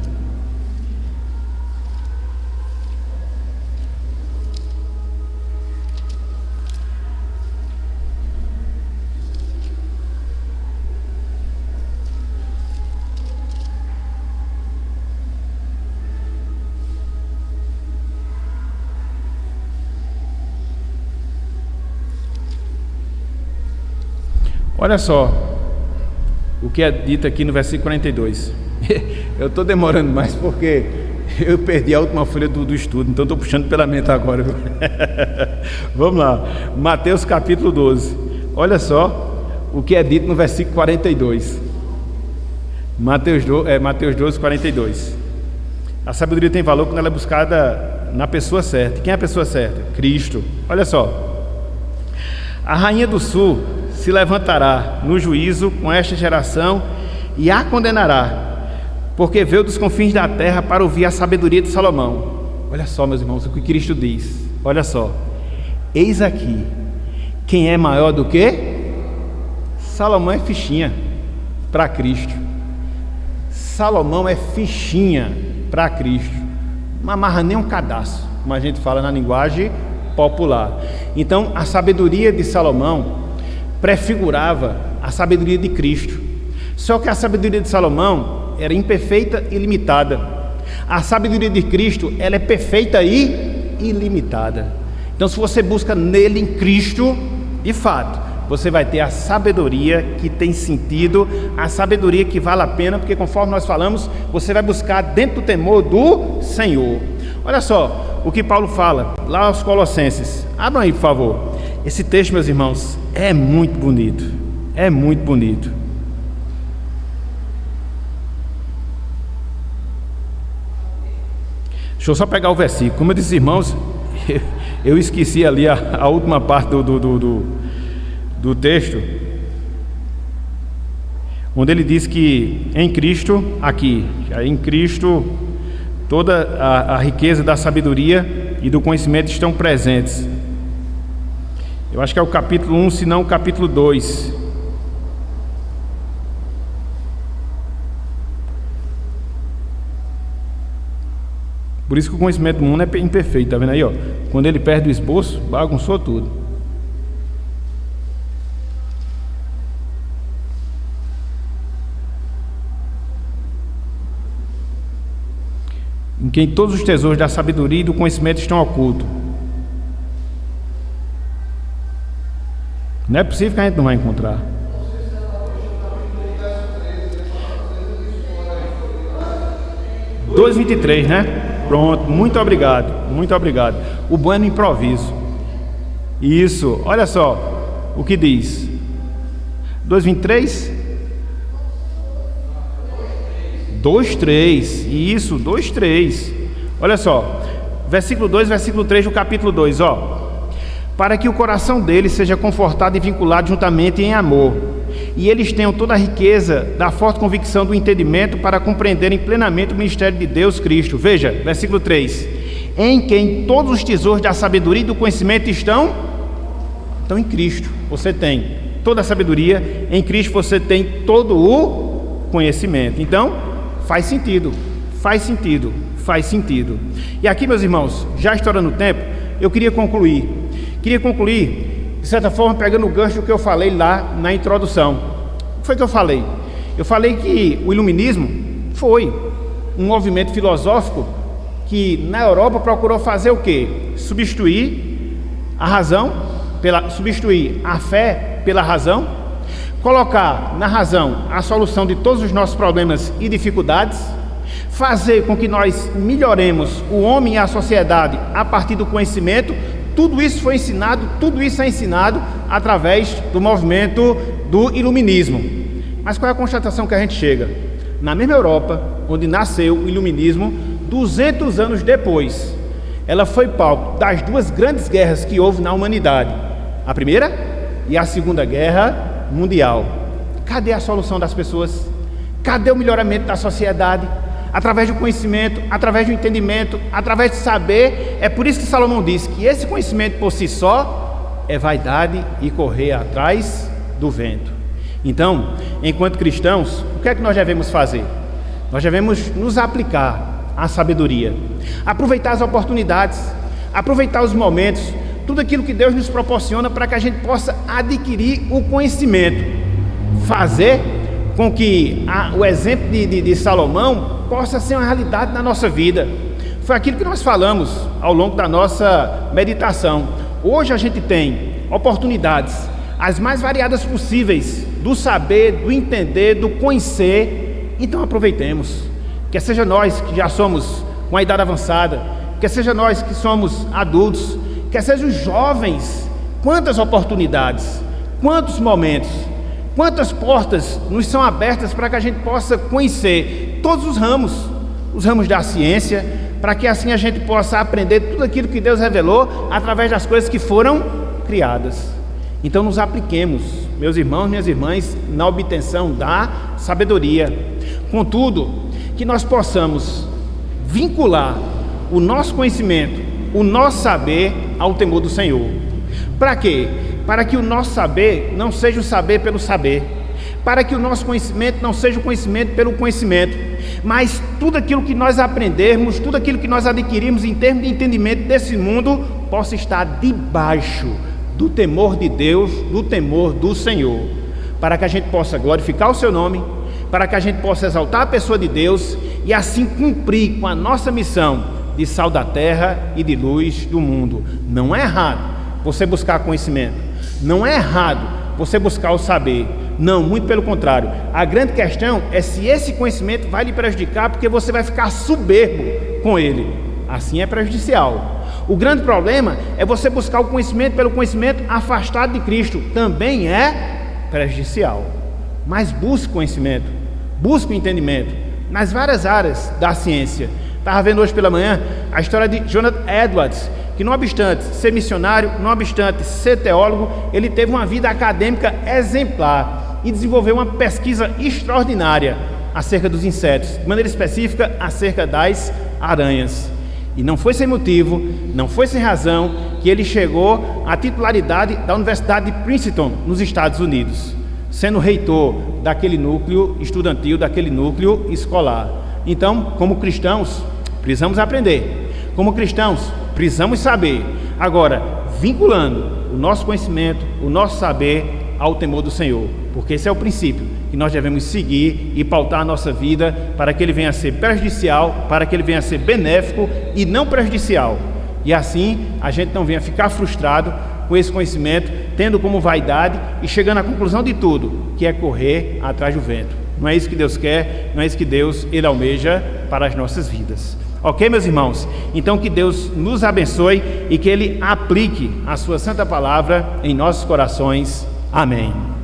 Olha só o que é dito aqui no versículo 42. Eu estou demorando mais porque eu perdi a última folha do estudo, então estou puxando pela mente agora. Vamos lá, Mateus capítulo 12. Olha só o que é dito no versículo 42. Mateus 12, 42. A sabedoria tem valor quando ela é buscada na pessoa certa. Quem é a pessoa certa? Cristo. Olha só. A rainha do sul se levantará no juízo com esta geração e a condenará, porque veio dos confins da terra para ouvir a sabedoria de Salomão. Olha só, meus irmãos, o que Cristo diz. Olha só: eis aqui quem é maior do que Salomão. É fichinha para Cristo. Salomão é fichinha para Cristo, não amarra nem um cadastro, como a gente fala na linguagem popular. Então a sabedoria de Salomão prefigurava a sabedoria de Cristo. Só que a sabedoria de Salomão era imperfeita e limitada. A sabedoria de Cristo, ela é perfeita e ilimitada. Então, se você busca nele, em Cristo, de fato, você vai ter a sabedoria que tem sentido, a sabedoria que vale a pena, porque conforme nós falamos, você vai buscar dentro do temor do Senhor. Olha só o que Paulo fala lá aos Colossenses. Abram aí, por favor. Esse texto, meus irmãos, é muito bonito. É muito bonito. Deixa eu só pegar o versículo. Como eu disse, irmãos, eu esqueci ali a última parte do texto, onde ele diz que em Cristo, aqui, em Cristo, toda a riqueza da sabedoria e do conhecimento estão presentes. Eu acho que é o capítulo 1, se não o capítulo 2. Por isso que o conhecimento do mundo é imperfeito, tá vendo aí, ó? Quando ele perde o esboço, bagunçou tudo. quem todos os tesouros da sabedoria e do conhecimento estão ocultos. Não é possível que a gente não vai encontrar. Dois 23, né? Pronto, muito obrigado, muito obrigado. O bom é no improviso. Isso, olha só o que diz. 2:23? 2:3, isso, 2:3. Olha só, versículo 2, versículo 3 do capítulo 2, ó. Para que o coração deles seja confortado e vinculado juntamente em amor, e eles tenham toda a riqueza da forte convicção do entendimento para compreenderem plenamente o ministério de Deus Cristo. Veja, versículo 3. Em quem todos os tesouros da sabedoria e do conhecimento estão em Cristo. Você tem toda a sabedoria, em Cristo você tem todo o conhecimento. Então, faz sentido, faz sentido, faz sentido. E aqui, meus irmãos, já estourando o tempo, eu queria concluir, de certa forma, pegando o gancho do que eu falei lá na introdução. O que foi que eu falei? Eu falei que o iluminismo foi um movimento filosófico que na Europa procurou fazer o quê? Substituir a fé pela razão, colocar na razão a solução de todos os nossos problemas e dificuldades, fazer com que nós melhoremos o homem e a sociedade a partir do conhecimento. Tudo isso foi ensinado, tudo isso é ensinado através do movimento do iluminismo. Mas qual é a constatação que a gente chega? Na mesma Europa, onde nasceu o iluminismo, 200 anos depois, ela foi palco das duas grandes guerras que houve na humanidade, a Primeira e a Segunda Guerra Mundial. Cadê a solução das pessoas? Cadê o melhoramento da sociedade? Através do conhecimento, através do entendimento, através de saber. É por isso que Salomão diz que esse conhecimento por si só é vaidade e correr atrás do vento. Então, enquanto cristãos, o que é que nós devemos fazer? Nós devemos nos aplicar à sabedoria, aproveitar as oportunidades, aproveitar os momentos, tudo aquilo que Deus nos proporciona para que a gente possa adquirir o conhecimento, fazer com que o exemplo de Salomão possa ser uma realidade na nossa vida. Foi aquilo que nós falamos ao longo da nossa meditação. Hoje a gente tem oportunidades, as mais variadas possíveis, do saber, do entender, do conhecer. Então aproveitemos, quer seja nós que já somos com a idade avançada, quer seja nós que somos adultos, quer sejam os jovens. Quantas oportunidades, quantos momentos, quantas portas nos são abertas para que a gente possa conhecer todos os ramos da ciência, para que assim a gente possa aprender tudo aquilo que Deus revelou através das coisas que foram criadas. Então nos apliquemos, meus irmãos, minhas irmãs, na obtenção da sabedoria. Contudo, que nós possamos vincular o nosso conhecimento, o nosso saber ao temor do Senhor. Para quê? Para que o nosso saber não seja o saber pelo saber, para que o nosso conhecimento não seja o conhecimento pelo conhecimento, mas tudo aquilo que nós aprendermos, tudo aquilo que nós adquirirmos em termos de entendimento desse mundo, possa estar debaixo do temor de Deus, do temor do Senhor, para que a gente possa glorificar o seu nome, para que a gente possa exaltar a pessoa de Deus e assim cumprir com a nossa missão de sal da terra e de luz do mundo. Não é errado você buscar conhecimento, não é errado você buscar o saber, não, muito pelo contrário. A grande questão é se esse conhecimento vai lhe prejudicar, porque você vai ficar soberbo com ele. Assim é prejudicial. O grande problema é você buscar o conhecimento pelo conhecimento afastado de Cristo, também é prejudicial. Mas busque conhecimento, busque o entendimento nas várias áreas da ciência. Estava vendo hoje pela manhã a história de Jonathan Edwards, que não obstante ser missionário, não obstante ser teólogo, ele teve uma vida acadêmica exemplar e desenvolveu uma pesquisa extraordinária acerca dos insetos, de maneira específica acerca das aranhas. E não foi sem motivo, não foi sem razão que ele chegou à titularidade da Universidade de Princeton, nos Estados Unidos, sendo reitor daquele núcleo estudantil, daquele núcleo escolar. Então, como cristãos, precisamos aprender. Como cristãos, precisamos saber. Agora, vinculando o nosso conhecimento, o nosso saber ao temor do Senhor, porque esse é o princípio que nós devemos seguir e pautar a nossa vida para que ele venha a ser prejudicial, para que ele venha a ser benéfico e não prejudicial. E assim a gente não venha ficar frustrado com esse conhecimento, tendo como vaidade e chegando à conclusão de tudo, que é correr atrás do vento. Não é isso que Deus quer, não é isso que Deus ele almeja para as nossas vidas. Ok, meus irmãos? Então que Deus nos abençoe e que Ele aplique a sua santa palavra em nossos corações. Amém.